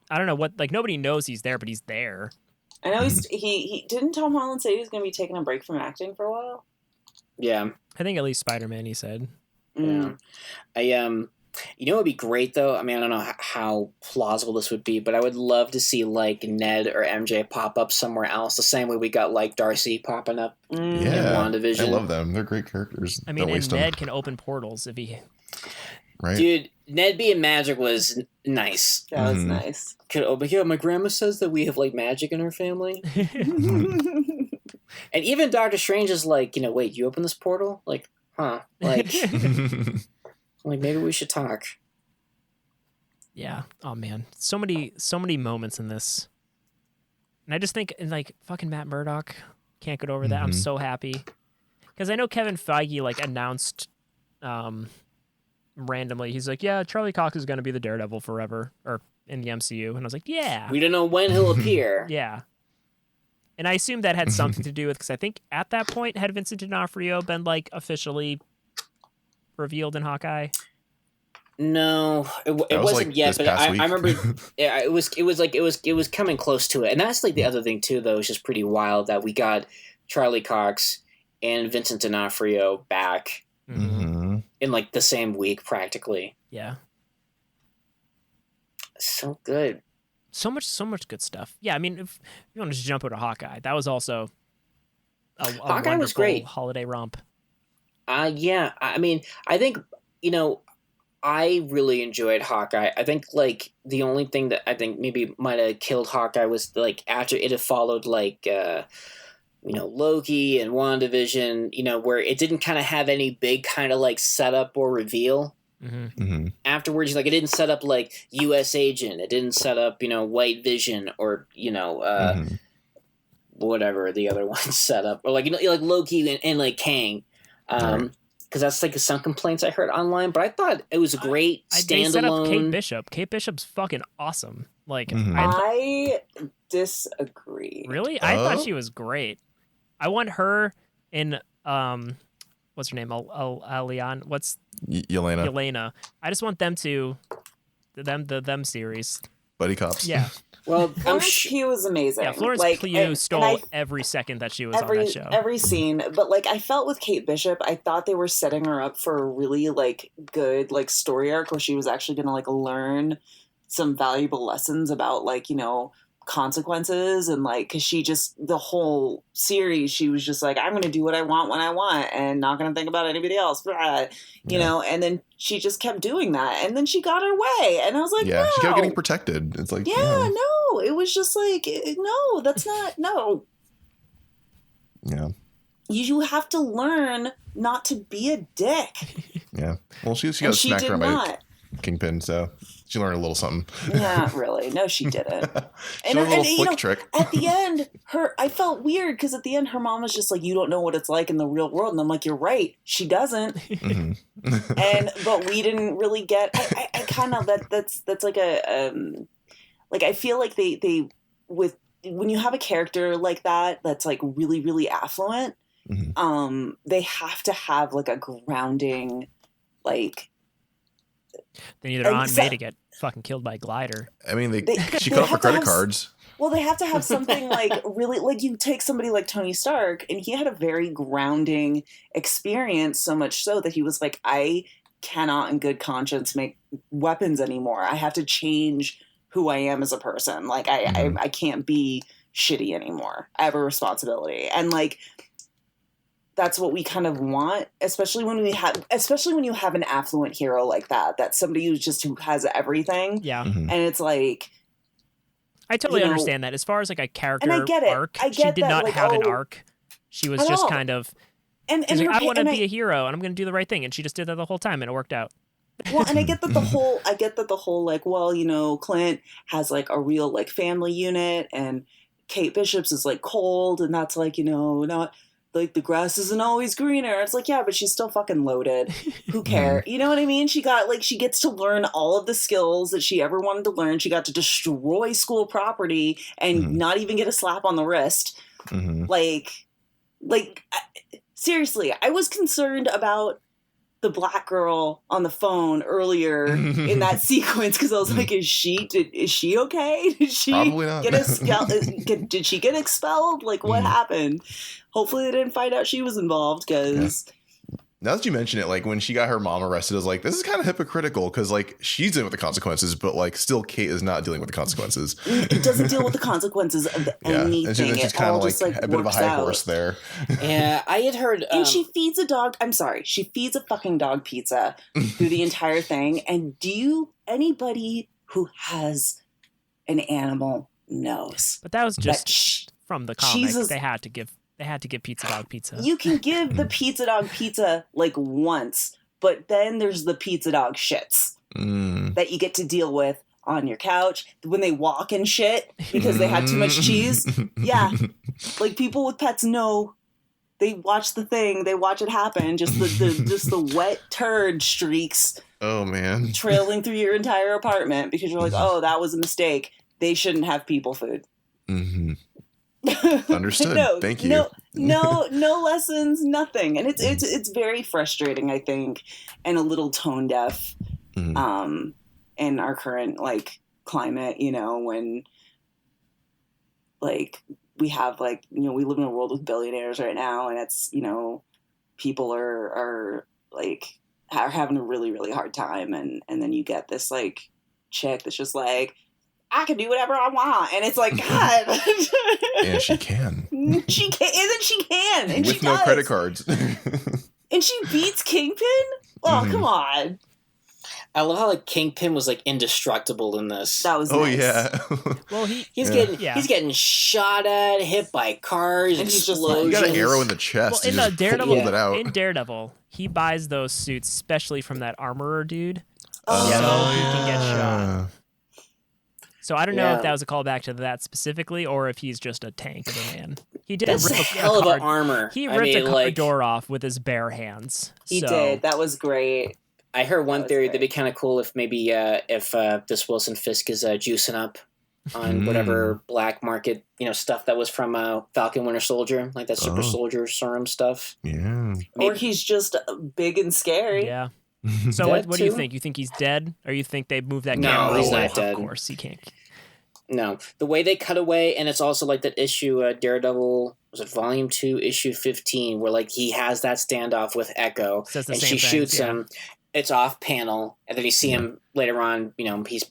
I don't know what, like nobody knows he's there, but he's there. I know he didn't Tom Holland say he was going to be taking a break from acting for a while? Yeah. I think at least Spider-Man he said. Yeah. It would be great though. I mean, I don't know how plausible this would be, but I would love to see like Ned or MJ pop up somewhere else, the same way we got like Darcy popping up in WandaVision. I love them. They're great characters. I mean, and Ned can open portals if he. Right. Dude, Ned being magic was nice. That was nice. My grandma says that we have like magic in our family. And even Doctor Strange is like, wait, you open this portal? Like, huh? Like, like maybe we should talk. Yeah. Oh man, so many moments in this, and I just think like fucking Matt Murdock can't get over that. I'm so happy because I know Kevin Feige like announced, randomly he's like, yeah, Charlie Cox is going to be the Daredevil forever or in the MCU, and I was like, yeah. We don't know when he'll appear. Yeah. And I assume that had something to do with, because I think at that point had Vincent D'Onofrio been like officially revealed in Hawkeye? No, it wasn't like yet, but I remember. Yeah, it was coming close to it, and that's like the other thing too. Though it's just pretty wild that we got Charlie Cox and Vincent D'Onofrio back in like the same week, practically. Yeah. So good. So much good stuff. Yeah, I mean, if you want to just jump over to Hawkeye, that was also a Hawkeye was great. Holiday romp. Yeah. I mean, I think, I really enjoyed Hawkeye. I think, like, the only thing that I think maybe might have killed Hawkeye was, like, after it had followed, like, Loki and WandaVision, where it didn't kind of have any big kind of, like, setup or reveal. Afterwards, like, it didn't set up like U.S. Agent, it didn't set up White Vision or whatever the other ones set up, or like like Loki and like Kang. Right. because that's like some complaints I heard online. But I thought it was a great They set up Kate standalone. Bishop. Kate Bishop's fucking awesome. Like, I disagree. really? I thought she was great. I want her in what's her name? Alian. What's Yelena. Yelena? I just want them to them series. Buddy cops. Yeah. Well, Florence Pugh was amazing. Yeah, Florence like, Pugh stole every second that she was on that show. Every scene, but like I felt with Kate Bishop, I thought they were setting her up for a really like good like story arc where she was actually going to like learn some valuable lessons about like, you know, consequences and like because she just the whole series she was just like I'm going to do what I want when I want and not going to think about anybody else, you know, and then she just kept doing that and then she got her way and I was like, yeah, wow. she kept getting protected. It's like, no, it was just like, no, that's not, no. Yeah. You have to learn not to be a dick. Yeah. Well, she got smacked around by not. Kingpin, so she learned a little something. Not really. No, she didn't. She learned a little flick trick. At the end, I felt weird because at the end, her mom was just like, "You don't know what it's like in the real world," and I'm like, "You're right. She doesn't." But we didn't really get. I kind of that's like a like I feel like they with when you have a character like that that's like really really affluent, they have to have like a grounding like. They need their Aunt May to get fucking killed by a glider. I mean, she cut off her credit cards. Well, they have to have something like really, like you take somebody like Tony Stark, and he had a very grounding experience, so much so that he was like, I cannot in good conscience make weapons anymore. I have to change who I am as a person. Like, I can't be shitty anymore. I have a responsibility. And like, that's what we kind of want, especially when you have an affluent hero like that somebody who has everything. Yeah. And it's like, I totally understand that. As far as like a character and I get it. arc, she did not have an arc. She was just kind of, and like, I want to be a hero and I'm going to do the right thing. And she just did that the whole time and it worked out. Well, and I get that the whole like, well, you know, Clint has like a real like family unit and Kate Bishop's is like cold and that's like, you know, not like the grass isn't always greener. It's like, yeah, but she's still fucking loaded. Who cares? You know what I mean? She gets to learn all of the skills that she ever wanted to learn. She got to destroy school property and not even get a slap on the wrist. Seriously, I was concerned about the black girl on the phone earlier in that sequence because I was like, is she okay? Did she Probably not. Did she get expelled? Like, what happened? Hopefully they didn't find out she was involved because... Yeah. Now that you mention it, like when she got her mom arrested, I was like, this is kind of hypocritical because like she's dealing with the consequences, but like still Kate is not dealing with the consequences. It doesn't deal with the consequences of anything. And she's kind of like a bit of a high horse there. Yeah, I had heard. And she feeds a dog. I'm sorry, she feeds a fucking dog pizza through the entire thing. And anybody who has an animal knows? But that was just from the comic. Jesus. They had to give Pizza Dog pizza. You can give the Pizza Dog pizza like once, but then there's the Pizza Dog shits that you get to deal with on your couch when they walk and shit because they had too much cheese. Yeah. Like people with pets know. They watch the thing, they watch it happen, just the wet turd streaks. Oh man. Trailing through your entire apartment because you're like, "Oh, that was a mistake. They shouldn't have people food." Understood. Thank you. No lessons, nothing, and it's very frustrating, I think, and a little tone deaf, in our current like climate. You know, when like we have like we live in a world with billionaires right now, and it's people are having a really really hard time, and then you get this like chick that's just like, I can do whatever I want. And it's like, God. Yeah, she can. She can. And with she no does. credit cards. And she beats Kingpin? Oh, come on. I love how like Kingpin was like indestructible in this. That was nice. Yeah. Well, he's getting shot at, hit by cars, and he's just like, he got an arrow in the chest. Well, in Daredevil, pulled it out. In Daredevil, he buys those suits especially from that armorer dude. Oh, so he can get shot. So I don't know if that was a callback to that specifically, or if he's just a tank of a man. He did That's rip a hell of an armor. He ripped a car door off with his bare hands. He did. That was great. I heard one theory that'd be kind of cool if maybe if this Wilson Fisk is juicing up on whatever black market stuff that was from Falcon Winter Soldier, like that super soldier serum stuff. Yeah. Or he's just big and scary. Yeah. So what do you think? You think he's dead, or you think they moved that camera? No, he's away? not dead. Of course, he can't. No, the way they cut away, and it's also like that issue, Daredevil, was it Volume 2, Issue 15, where like he has that standoff with Echo, and she shoots him. It's off panel, and then you see him later on. He's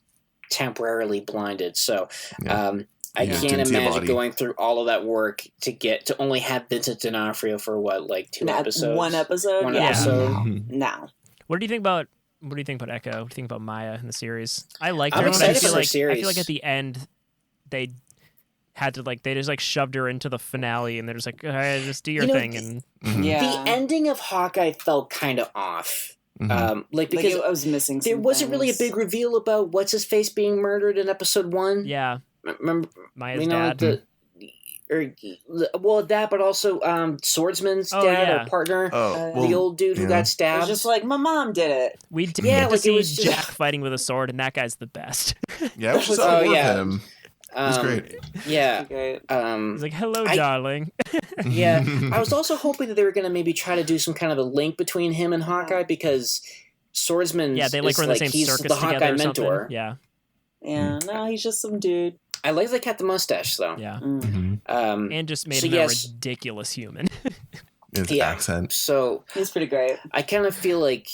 temporarily blinded. So I can't imagine going through all of that work to only have Vincent D'Onofrio for like 2 episodes. One episode. One episode. No. What do you think about Echo? What do you think about Maya in the series? I like her, I'm but I feel excited like at the end they had to they just shoved her into the finale, and they're just like, all right, just do your thing. And the ending of Hawkeye felt kind of off. Because I was missing. There wasn't really a big reveal about what's his face being murdered in episode 1. Yeah, remember Maya's dad. That, but also Swordsman's dad or partner, the old dude who got stabbed. It was just like, my mom did it. We did get to see Jack fighting with a sword, and that guy's the best. Yeah, it was just him. It was great. Yeah. He's like, hello, darling. Yeah. I was also hoping that they were going to maybe try to do some kind of a link between him and Hawkeye, because Swordsman they run the same circus the Hawkeye together or mentor. Yeah. Yeah, no, he's just some dude. I like they kept the mustache, though. Yeah. And just made him a ridiculous human. His accent. So he's pretty great. I kind of feel like,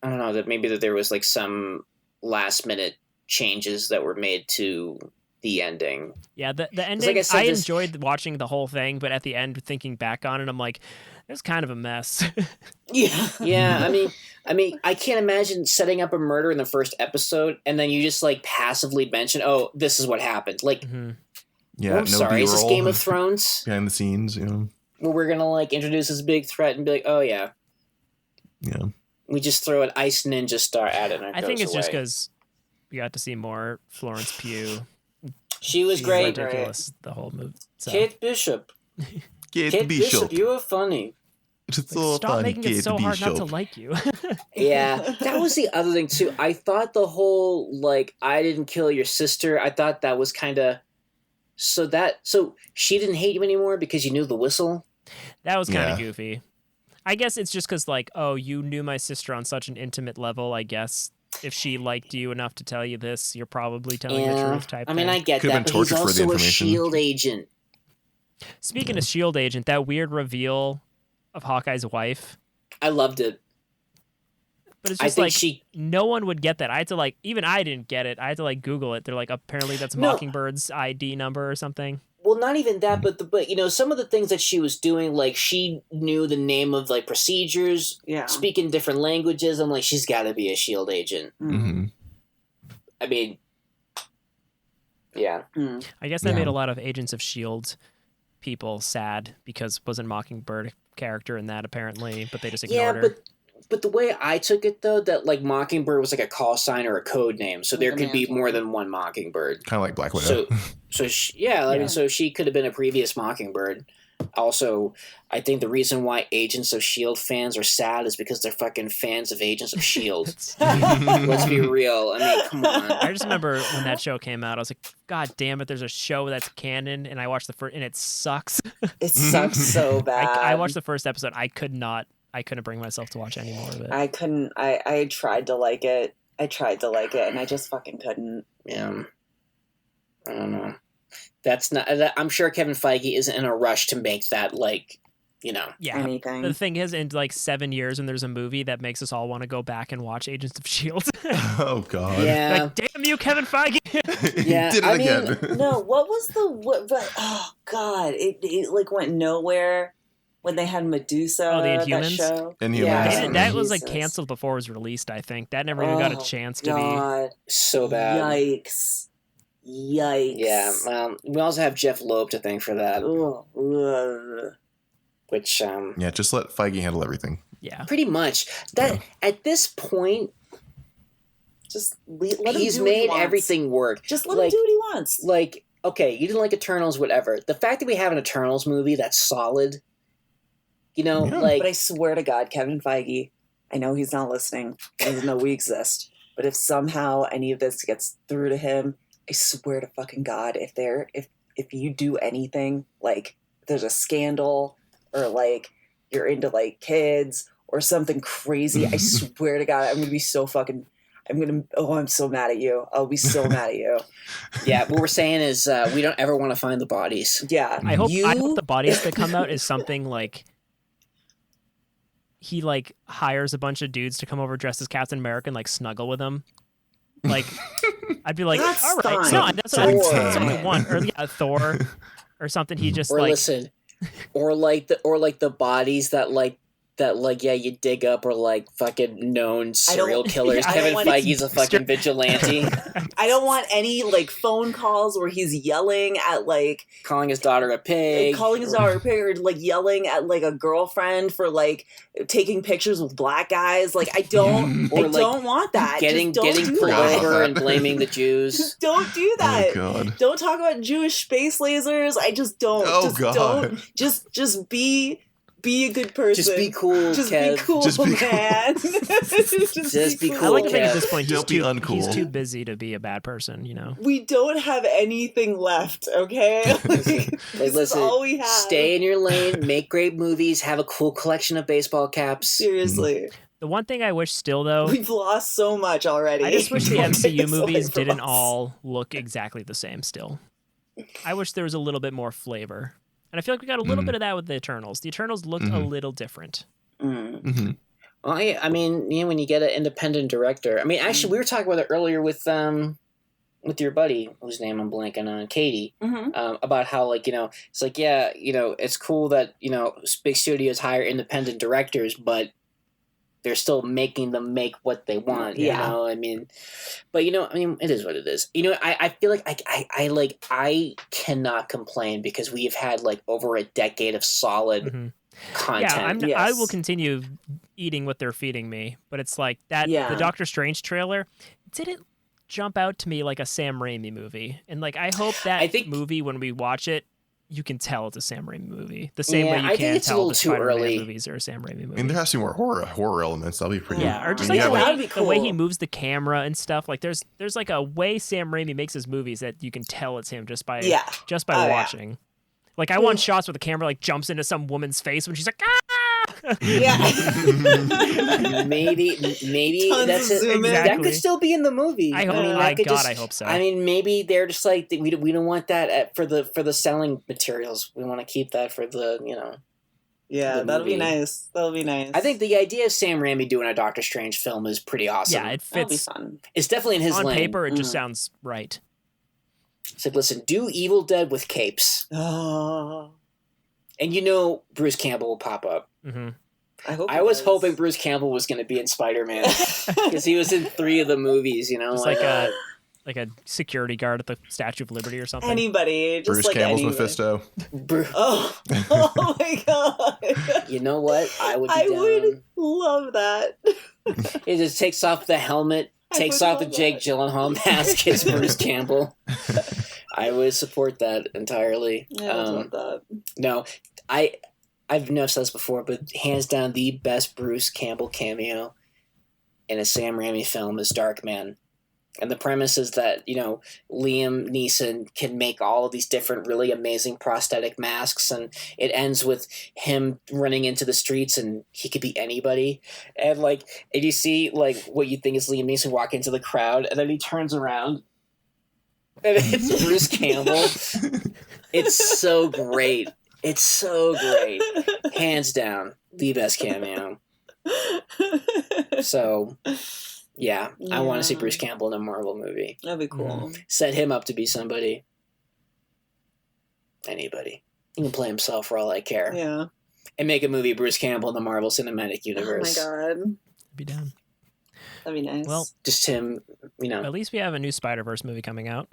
I don't know, that maybe that there was like some last minute changes that were made to the ending. Yeah, the ending, like I enjoyed watching the whole thing, but at the end, thinking back on it, I'm like, it's kind of a mess. Yeah. I mean, I can't imagine setting up a murder in the first episode and then you just like passively mention, oh, this is what happened. Like, yeah, I'm sorry, is this Game of Thrones? Behind the scenes, Where we're gonna like introduce this big threat and be like, oh yeah. We just throw an ice ninja star at it and I think it's just because we got to see more Florence Pugh. She was great. Ridiculous, the whole movie. So. Kate Bishop. Kate Bishop, you were funny. Stop making it so hard not to like you. Yeah, that was the other thing too. I thought the whole like I didn't kill your sister. I thought that was kind of so she didn't hate you anymore because you knew the whistle. That was kind of goofy. I guess it's just because like, oh, you knew my sister on such an intimate level. I guess if she liked you enough to tell you this, you're probably telling the truth. Type. I mean, I get that, but he's also a SHIELD agent. Speaking of SHIELD agent, that weird reveal of Hawkeye's wife. I loved it. But it's just like no one would get that. I had to even I didn't get it. I had to Google it. They're like, apparently that's Mockingbird's ID number or something. Well, not even that, but some of the things that she was doing, like she knew the name of like procedures, speaking different languages. I'm like, she's got to be a SHIELD agent. Mm-hmm. I mean, yeah. I guess that made a lot of Agents of S.H.I.E.L.D. people sad because wasn't Mockingbird a character in that apparently, but they just ignored her. But the way I took it though, that like Mockingbird was like a call sign or a code name, so there could be more than one Mockingbird. Kind of like Black Widow. So she could have been a previous Mockingbird. Also, I think the reason why Agents of S.H.I.E.L.D. fans are sad is because they're fucking fans of Agents of S.H.I.E.L.D. Let's be real. I mean, come on. I just remember when that show came out, I was like, God damn it, there's a show that's canon, and I watched the first, and it sucks. It sucks so bad. I watched the first episode. I couldn't bring myself to watch any more of it. I couldn't. I tried to like it. And I just fucking couldn't. Yeah. I don't know. That's not. I'm sure Kevin Feige isn't in a rush to make that anything. The thing is, in 7 years, when there's a movie that makes us all want to go back and watch Agents of S.H.I.E.L.D. Oh God! Yeah. Damn you, Kevin Feige! Yeah, did it again. No, what was oh God! It went nowhere when they had Medusa. Oh, the Inhumans? That show. Inhumans. That was canceled before it was released. I think that never even got a chance to be. So bad. Yikes! Yeah. Well, we also have Jeff Loeb to thank for that. Which just let Feige handle everything. Yeah, pretty much. At this point, Just let him He's do what he made wants. everything work. Just let him do what he wants. Like, okay, you didn't like Eternals, whatever. The fact that we have an Eternals movie that's solid, you know, But I swear to God, Kevin Feige, I know he's not listening. He doesn't know we exist. But if somehow any of this gets through to him, I swear to fucking God, if you do anything, like, there's a scandal, or, like, you're into, like, kids, or something crazy, I swear to God, I'm going to be so fucking... I'm so mad at you. I'll be so mad at you. Yeah, what we're saying is we don't ever want to find the bodies. Yeah. I hope the bodies that come out is something like he like hires a bunch of dudes to come over dressed as Captain America and like snuggle with him. Like I'd be like, That's all right, fine. no, that's what I want. Or yeah, Thor or something. He just Or like listen, or like the bodies that you dig up, or like fucking known serial killers. I don't Kevin want Feige's a fucking vigilante. I don't want any like phone calls where he's yelling at like calling his daughter a pig, or like yelling at like a girlfriend for like taking pictures with black guys. Like I don't want that. Getting pulled over and blaming the Jews. Just don't do that. Oh God. Don't talk about Jewish space lasers. I just don't. Oh God. Don't. Just be a good person. Just be cool, Just Kev. be cool, Just be man. Just be cool. I like to think Kev. at this point Don't be uncool. he's too busy to be a bad person, you know. We don't have anything left, okay? This is listen, all we have. Stay in your lane, make great movies, have a cool collection of baseball caps. Seriously. The one thing I wish still though, We've lost so much already. I just wish the Don't take MCU this away movies from didn't us. all look exactly the same still. I wish there was a little bit more flavor. And I feel like we got a little bit of that with the Eternals. The Eternals looked a little different. Mm. Well, I mean, you know, when you get an independent director, I mean, actually, we were talking about it earlier with your buddy, whose name I'm blanking on, Katie, about how, like, you know, it's like, yeah, you know, it's cool that, you know, big studios hire independent directors, but they're still making them make what they want. You know, I mean, but you know, I mean, it is what it is. You know, I feel like I cannot complain because we've had like over a decade of solid content. Yeah, I will continue eating what they're feeding me, but it's like that. The Doctor Strange trailer didn't jump out to me like a Sam Raimi movie, and like I hope that movie when we watch it, you can tell it's a Sam Raimi movie. The same way you can tell the Spider-Man movies are a Sam Raimi movie. I mean, there has to be more horror elements. That'll be pretty. Yeah, or just I mean, like the way he moves the camera and stuff. Like there's like a way Sam Raimi makes his movies that you can tell it's him just by watching. Like I want shots where the camera like jumps into some woman's face when she's like, ah! Yeah. maybe that's it. Exactly. That could still be in the movie. I hope. I hope so. I mean, maybe they're just like we don't want that for the selling materials. We want to keep that for the, you know. Yeah, that'll be nice. That'll be nice. I think the idea of Sam Raimi doing a Doctor Strange film is pretty awesome. Yeah, it that'll be fits. fun. It's definitely in his On lane. paper, it just sounds right. It's like, listen, do Evil Dead with capes, Oh, and you know Bruce Campbell will pop up. Mm-hmm. I was hoping Bruce Campbell was going to be in Spider-Man because he was in 3 of the movies. You know, Just like a security guard at the Statue of Liberty or something. Anybody, just Bruce like Campbell's anybody. Mephisto. Oh my God! You know what? I would love that. It just takes off the helmet, takes off the Jake Gyllenhaal mask, it's Bruce Campbell. I would support that entirely. Yeah, I love that. No, I've never said this before, but hands down the best Bruce Campbell cameo in a Sam Raimi film is Darkman. And the premise is that, you know, Liam Neeson can make all of these different really amazing prosthetic masks, and it ends with him running into the streets and he could be anybody. And you see like what you think is Liam Neeson walk into the crowd, and then he turns around and it's Bruce Campbell. It's so great. It's so great. Hands down, the best cameo. So, yeah, I want to see Bruce Campbell in a Marvel movie. That'd be cool. Set him up to be somebody. Anybody. He can play himself for all I care. Yeah. And make a movie Bruce Campbell in the Marvel Cinematic Universe. Oh my God. Be down. That'd be nice. Well, just him, you know. At least we have a new Spider-Verse movie coming out.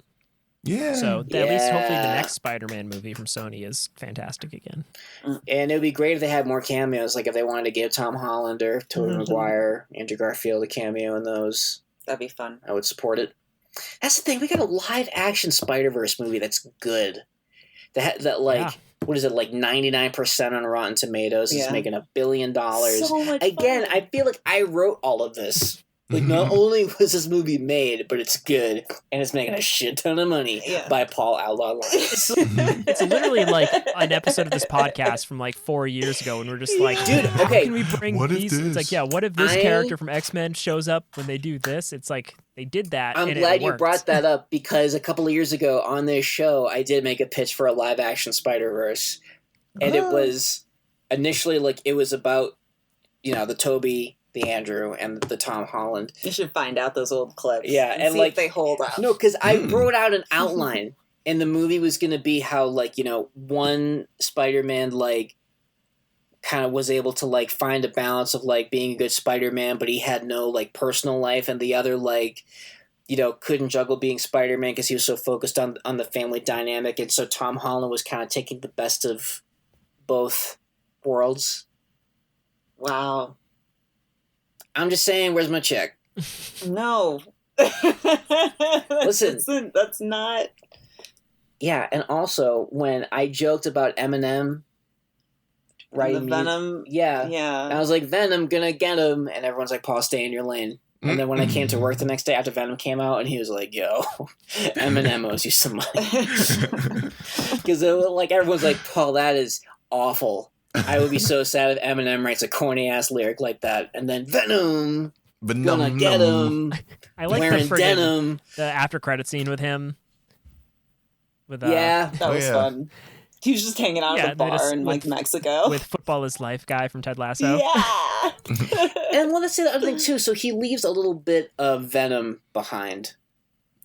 Yeah. So at least hopefully the next Spider-Man movie from Sony is fantastic again. And it would be great if they had more cameos, like if they wanted to give Tom Holland or Tobey Maguire, Andrew Garfield a cameo in those. That'd be fun. I would support it. That's the thing. We got a live action Spider-Verse movie that's good. That like what is it, like 99% on Rotten Tomatoes? It's making $1 billion. So much Again, fun. I feel like I wrote all of this. Like, not only was this movie made, but it's good, and it's making a shit ton of money by Paul Outlaw Lyons. It's literally like an episode of this podcast from like 4 years ago, and we're just like, dude, how can we bring these? It's like, what if this character from X-Men shows up when they do this? It's like, they did that. I'm glad you brought that up, because a couple of years ago on this show, I did make a pitch for a live-action Spider-Verse, and it was initially like, it was about, the Toby, the Andrew, and the Tom Holland. You should find out those old clips. Yeah, and see like if they hold up. No, because I wrote out an outline, and the movie was going to be how, like, one Spider-Man, like, kind of was able to, like, find a balance of, like, being a good Spider-Man, but he had no, like, personal life, and the other, like, couldn't juggle being Spider-Man because he was so focused on the family dynamic, and so Tom Holland was kind of taking the best of both worlds. Wow. I'm just saying, where's my check? No. Listen, that's not. Yeah, and also when I joked about Eminem writing Venom. Yeah. I was like, Venom, gonna get him, and everyone's like, Paul, stay in your lane. And then when I came to work the next day after Venom came out, and he was like, yo, Eminem owes you some money. Because like everyone's like, Paul, that is awful. I would be so sad if Eminem writes a corny ass lyric like that, and then Venom, gonna get him. I like wearing denim. The after credit scene with him. With that was fun. He was just hanging out at the bar in like Mexico with Football Is Life guy from Ted Lasso. Yeah. And let's say the other thing too. So he leaves a little bit of Venom behind.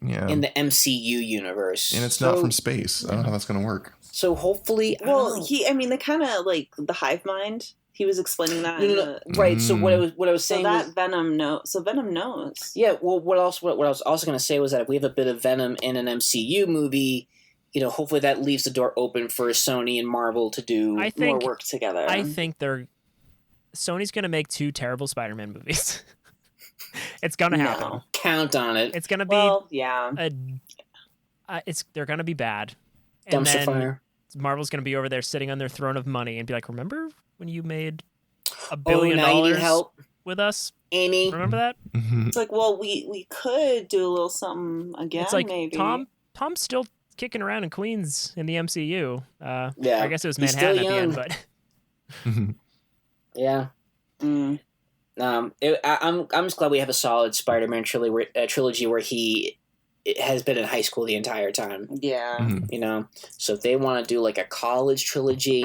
Yeah. In the MCU universe, and it's not from space. I don't know how that's gonna work. So hopefully, they kind of like the hive mind. He was explaining that. No. Right. So what I was saying that was, Venom Venom knows. Yeah. Well, what I was also going to say was that if we have a bit of Venom in an MCU movie, hopefully that leaves the door open for Sony and Marvel to do more work together. I think Sony's going to make 2 terrible Spider-Man movies. It's going to happen. No. Count on it. It's going to be they're going to be bad. And Dumpster fire. Marvel's going to be over there sitting on their throne of money and be like, remember when you made $1 billion help with us? Amy. Remember that? It's like, well, we could do a little something again, it's like, maybe. Tom's still kicking around in Queens in the MCU. Yeah. I guess it was Manhattan at the end, but... Yeah. I'm just glad we have a solid Spider-Man trilogy where he has been in high school the entire time. Yeah. So if they want to do like a college trilogy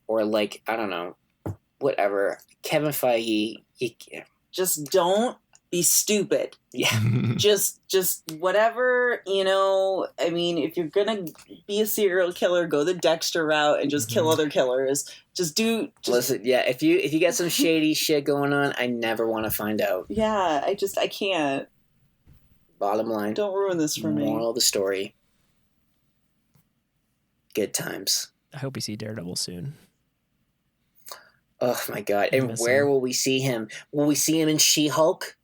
or like, I don't know, whatever, Kevin Feige, just don't be stupid. Yeah. just whatever, I mean, if you're gonna be a serial killer, go the Dexter route and just kill other killers. Listen, yeah, if you get some shady shit going on, I never want to find out. Yeah, I can't. Bottom line. Don't ruin this for me. Moral of the story. Good times. I hope we see Daredevil soon. Oh my god. And where will we see him? Will we see him in She-Hulk?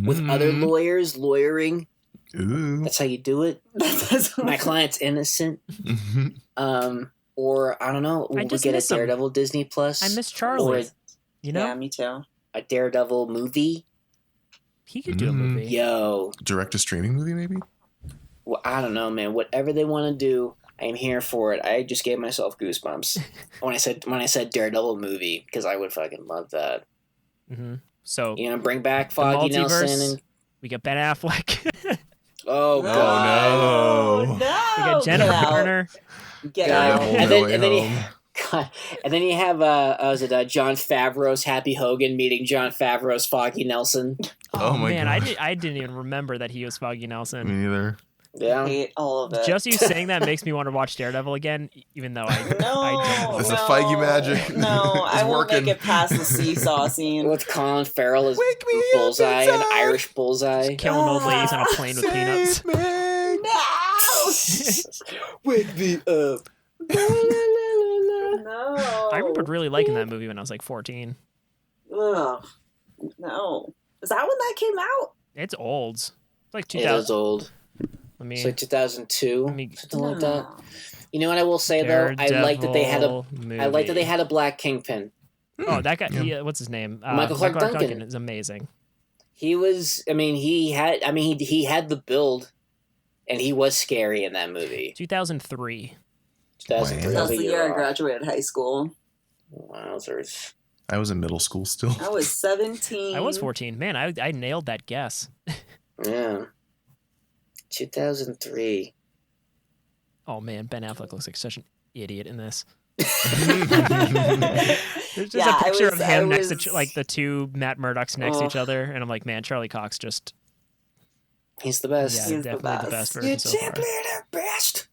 With other lawyers lawyering? Ooh. That's how you do it? My client's innocent. Or, I don't know, will we get a Daredevil Disney Plus? I miss Charlie. Yeah, me too. A Daredevil movie? He could do a movie. Yo. Direct to streaming movie, maybe? Well, I don't know, man. Whatever they want to do, I am here for it. I just gave myself goosebumps when I said Daredevil movie, because I would fucking love that. Mm-hmm. So bring back Foggy Nelson. And... We got Ben Affleck. Oh god! No. We got Jennifer Garner. Get out! And then you have Jon Favreau's Happy Hogan meeting Jon Favreau's Foggy Nelson. Oh my god! I didn't even remember that he was Foggy Nelson. Me neither. Yeah, I hate all of it. Just you saying that makes me want to watch Daredevil again, even though I don't. It's a Feige magic. No, I won't make it past the seesaw scene. With Colin Farrell as Bullseye, an Irish Bullseye. Just killing old ladies on a plane with peanuts. Wake me up. No. I remember really liking that movie when I was like 14. Ugh. No. Is that when that came out? It's old. It's like 2000. It is old. Let me. It's like 2002, something like that. No. You know what I will say though? I like that they had Daredevil a black Kingpin. Oh, that guy. What's his name? Michael Clark Duncan is amazing. He was. I mean, he had the build, and he was scary in that movie. 2003. 2003. That was the year I graduated high school. Wowzers. I was in middle school still. I was 17. I was 14. Man, I nailed that guess. Yeah. 2003. Oh man, Ben Affleck looks like such an idiot in this. Yeah, There's just a picture of him next was- to like the two Matt Murdochs next to each other, and I'm like, man, Charlie Cox just He's the best. yeah, He's the definitely the best. best version so far. the best.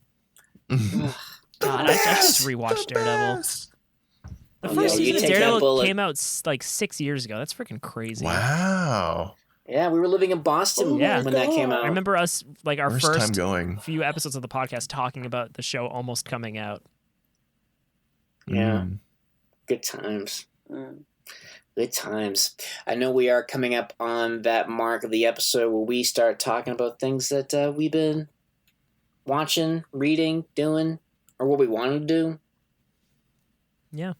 God, I just rewatched Daredevil. The Oh, first yeah, you season of take that Daredevil bullet. came out like 6 years ago. That's freaking crazy. Wow. Yeah, we were living in Boston Yeah. when that came out. I remember us like our First time first going. few episodes of the podcast talking about the show almost coming out. Yeah. Mm. Good times. Mm. Good times. I know we are coming up on that mark of the episode where we start talking about things that we've been watching, reading, doing, or what we want to do. Yeah.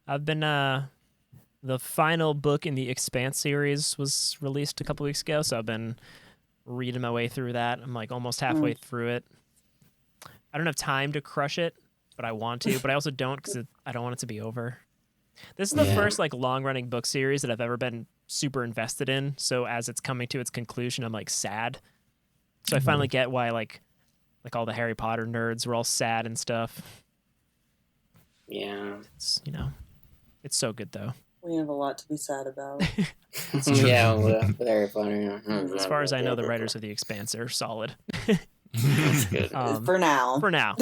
I've been the final book in the Expanse series was released a couple weeks ago, so I've been reading my way through that. I'm like almost halfway through it. I don't have time to crush it, but I want to, but I also don't because I don't want it to be over. This is the first like long-running book series that I've ever been super invested in, so as it's coming to its conclusion, I'm like sad. So I finally get why like all the Harry Potter nerds were all sad and stuff. Yeah. It's, it's so good though. We have a lot to be sad about. Yeah, very funny. As far as I know, the writers of The Expanse are solid. That's good. For now. For now.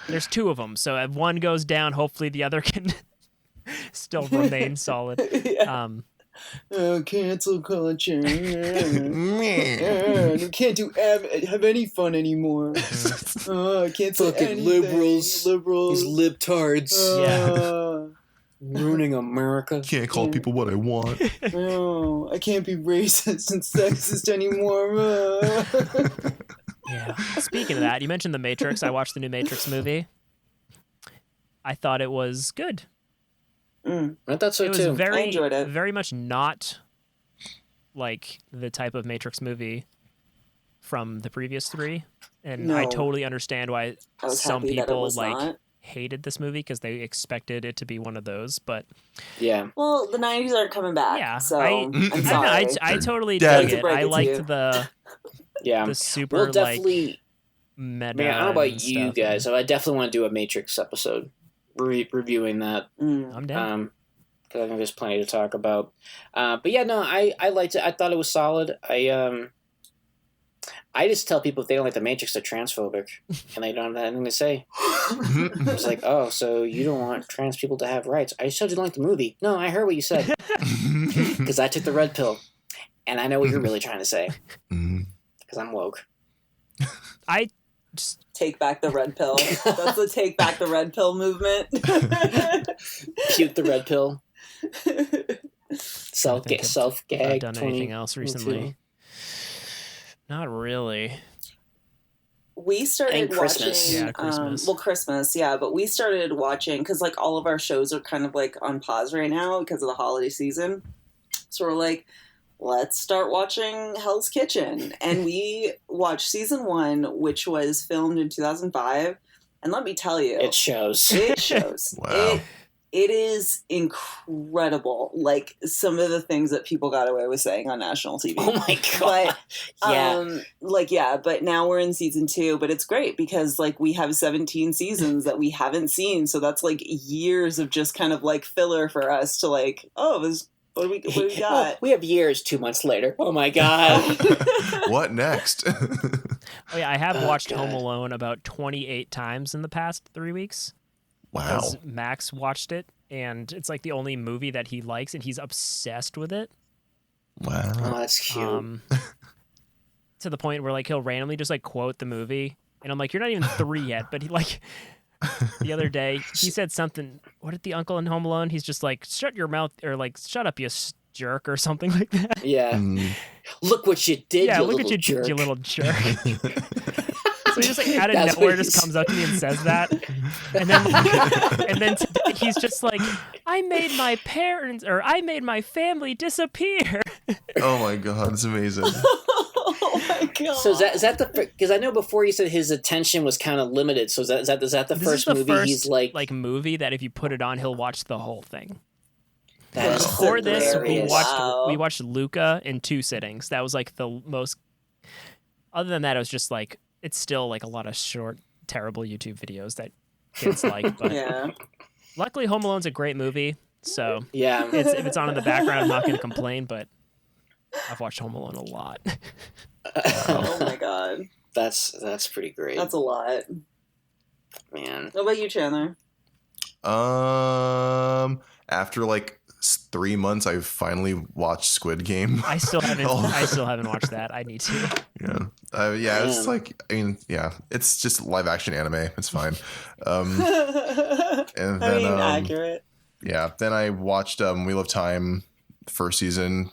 There's two of them, so if one goes down, hopefully the other can still remain solid. Yeah. Cancel culture. You can't have any fun anymore. I can't say Fucking anything. liberals. Liberals. These libtards ruining America. Can't call people what I want. Oh, I can't be racist and sexist anymore. Yeah. Speaking of that, you mentioned The Matrix. I watched the new Matrix movie. I thought it was good. Mm. I thought so It was too. I enjoyed it. very much not like the type of Matrix movie from the previous three. And I No. totally understand why I was some happy that it people was not. hated this movie because they expected it to be one of those. But Yeah. Well, the 90s aren't coming back. yeah, So I I'm don't know, sorry. I totally Dead. dug it. Break I it to liked you. Yeah. the super We'll like definitely. meta. Man, I don't know about and you stuff. guys. I definitely want to do a Matrix episode, reviewing that. Mm. I'm down. Because I think there's plenty to talk about. But yeah, no, I liked it. I thought it was solid. I just tell people if they don't like the Matrix, they're transphobic, and they don't have anything to say. It's like, oh, so you don't want trans people to have rights? I just told you to like the movie. No, I heard what you said because I took the red pill, and I know what you're really trying to say because I'm woke. I just Take back the red pill. That's the take back the red pill movement. Puke the red pill. Self think I've gag. done anything else recently. Not really. We started And Christmas. watching Yeah, Christmas. Christmas, yeah, but we started watching because like all of our shows are kind of like on pause right now because of the holiday season. So we're like, let's start watching Hell's Kitchen. And we watched season 1, which was filmed in 2005. And let me tell you, It shows. it shows. Wow. It is incredible. Like some of the things that people got away with saying on national TV. Oh my god! Yeah. But now we're in season 2, but it's great because like we have 17 seasons that we haven't seen. So that's like years of just kind of like filler for us to like, what do we Oh, got? we have years 2 months later. Oh my god! What next? Oh yeah, I have Oh, watched God. Home Alone about 28 times in the past 3 weeks. Wow. Because Max watched it, and it's like the only movie that he likes, and he's obsessed with it. Wow. Oh, that's cute. To the point where like he'll randomly just like quote the movie, and I'm like, you're not even 3 yet. But he like the other day he said something. What did the uncle in Home Alone? He's just like, shut your mouth, or like, shut up, you jerk or something like that. Yeah. Look what you did, Yeah, you look little at you, jerk. you little jerk. So he just like out of That's nowhere what just he's- comes up to me and says that, and then today he's just like, I made my family disappear. Oh my god, it's amazing. Oh my god. So is that the because I know before you said his attention was kind of limited. So is that the This first is the movie first he's like movie that if you put it on, he'll watch the whole thing. that is Before this, we hilarious. watched Luca in 2 sittings. That was like the most. Other than that, it was just like it's still like a lot of short, terrible YouTube videos that kids like. But Yeah. luckily, Home Alone's a great movie, so Yeah. if it's on in the background, I'm not going to complain. But I've watched Home Alone a lot. Oh my god. That's pretty great. That's a lot. Man. What about you, Chandler? After like 3 months, I finally watched Squid Game. I still haven't watched that. I need to. Yeah, it's like, I mean, yeah, it's just live action anime. It's fine. And then, I mean, accurate. Yeah, then I watched Wheel of Time, first season.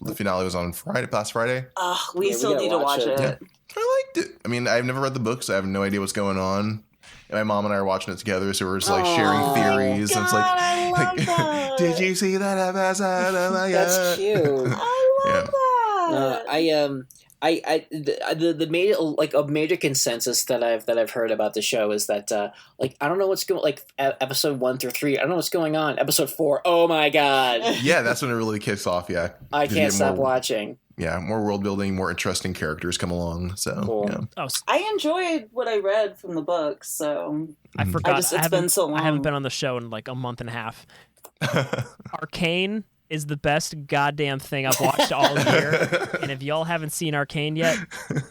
The finale was on last Friday. We Yeah, still we need gotta to watch watch it. it. Yeah. I liked it. I mean, I've never read the books. I have no idea what's going on. And my mom and I are watching it together, so we're just like sharing Aw. theories. And it's like, I love that. did you see that episode? Oh my That's God. cute. I love that. The major like a major consensus that I've heard about the show is that like I don't know what's going like episode 1 through 3 I don't know what's going on. Episode 4, oh my god, Yeah, that's when it really kicks off. Yeah, I You can't get stop more- watching. Yeah, more world building, more interesting characters come along. So Cool. yeah. Oh, I enjoyed what I read from the books, so I forgot. it's haven't- been so long. I haven't been on the show in like a month and a half. Arcane is the best goddamn thing I've watched all year. And if y'all haven't seen Arcane yet,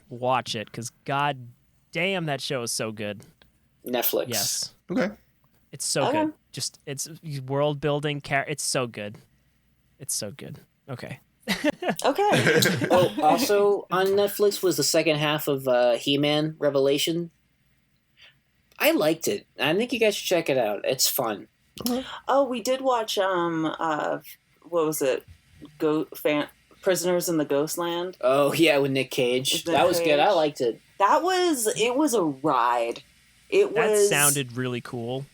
watch it, because god damn, that show is so good. Netflix. Yes, Okay. it's so Okay. good. Just it's world building. It's so good. It's so good. Okay. okay. Oh, also on Netflix was the second half of He-Man Revelation. I liked it. I think you guys should check it out. It's fun. Oh, we did watch what was it? Prisoners in the Ghostland. Oh yeah, with Nick Cage. With That Nick was good. I Cage. liked it. It was a ride. It That was sounded really cool.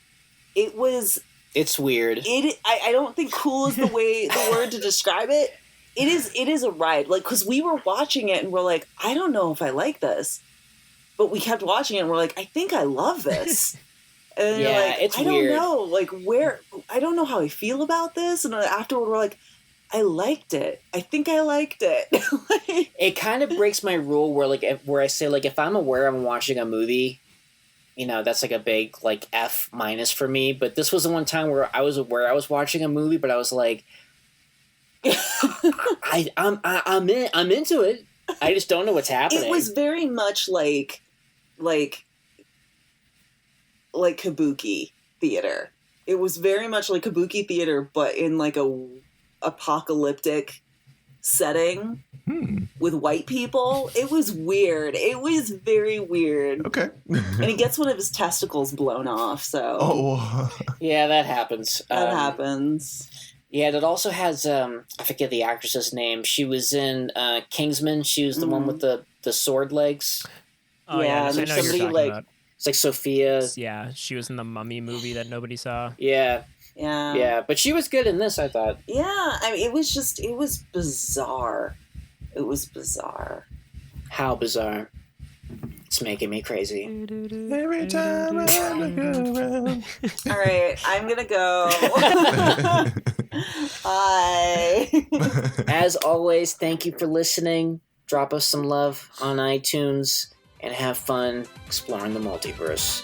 It was It's weird. I don't think cool is the word to describe it. It is a ride. Like, because we were watching it and we're like, I don't know if I like this. But we kept watching it and we're like, I think I love this. And then Yeah, you're like, it's I weird. don't know, like I don't know how I feel about this. And then afterward we're like, I liked it. I think I liked it. Like, It kind of breaks my rule where I say like if I'm aware I'm watching a movie, you know, that's like a big like F- for me. But this was the one time where I was aware I was watching a movie, but I was like, I'm into it. I just don't know what's happening. it was very much like kabuki theater. It was very much like kabuki theater, but in like a apocalyptic setting with white people. It was weird. It was very weird. Okay. And he gets one of his testicles blown off, so Oh. Yeah, that happens. that happens. Yeah, it also has I forget the actress's name. She was in Kingsman. She was the one with the sword legs. Oh Yeah, yeah, I know there's who you're somebody, talking like- about. It's like Sophia. Yeah, she was in the Mummy movie that nobody saw. Yeah, Yeah. yeah, but she was good in this, I thought. Yeah, I mean, it was bizarre. It was bizarre. How bizarre! It's making me crazy. Every time I look around. All right, I'm gonna go. Bye. As always, thank you for listening. Drop us some love on iTunes and have fun exploring the multiverse.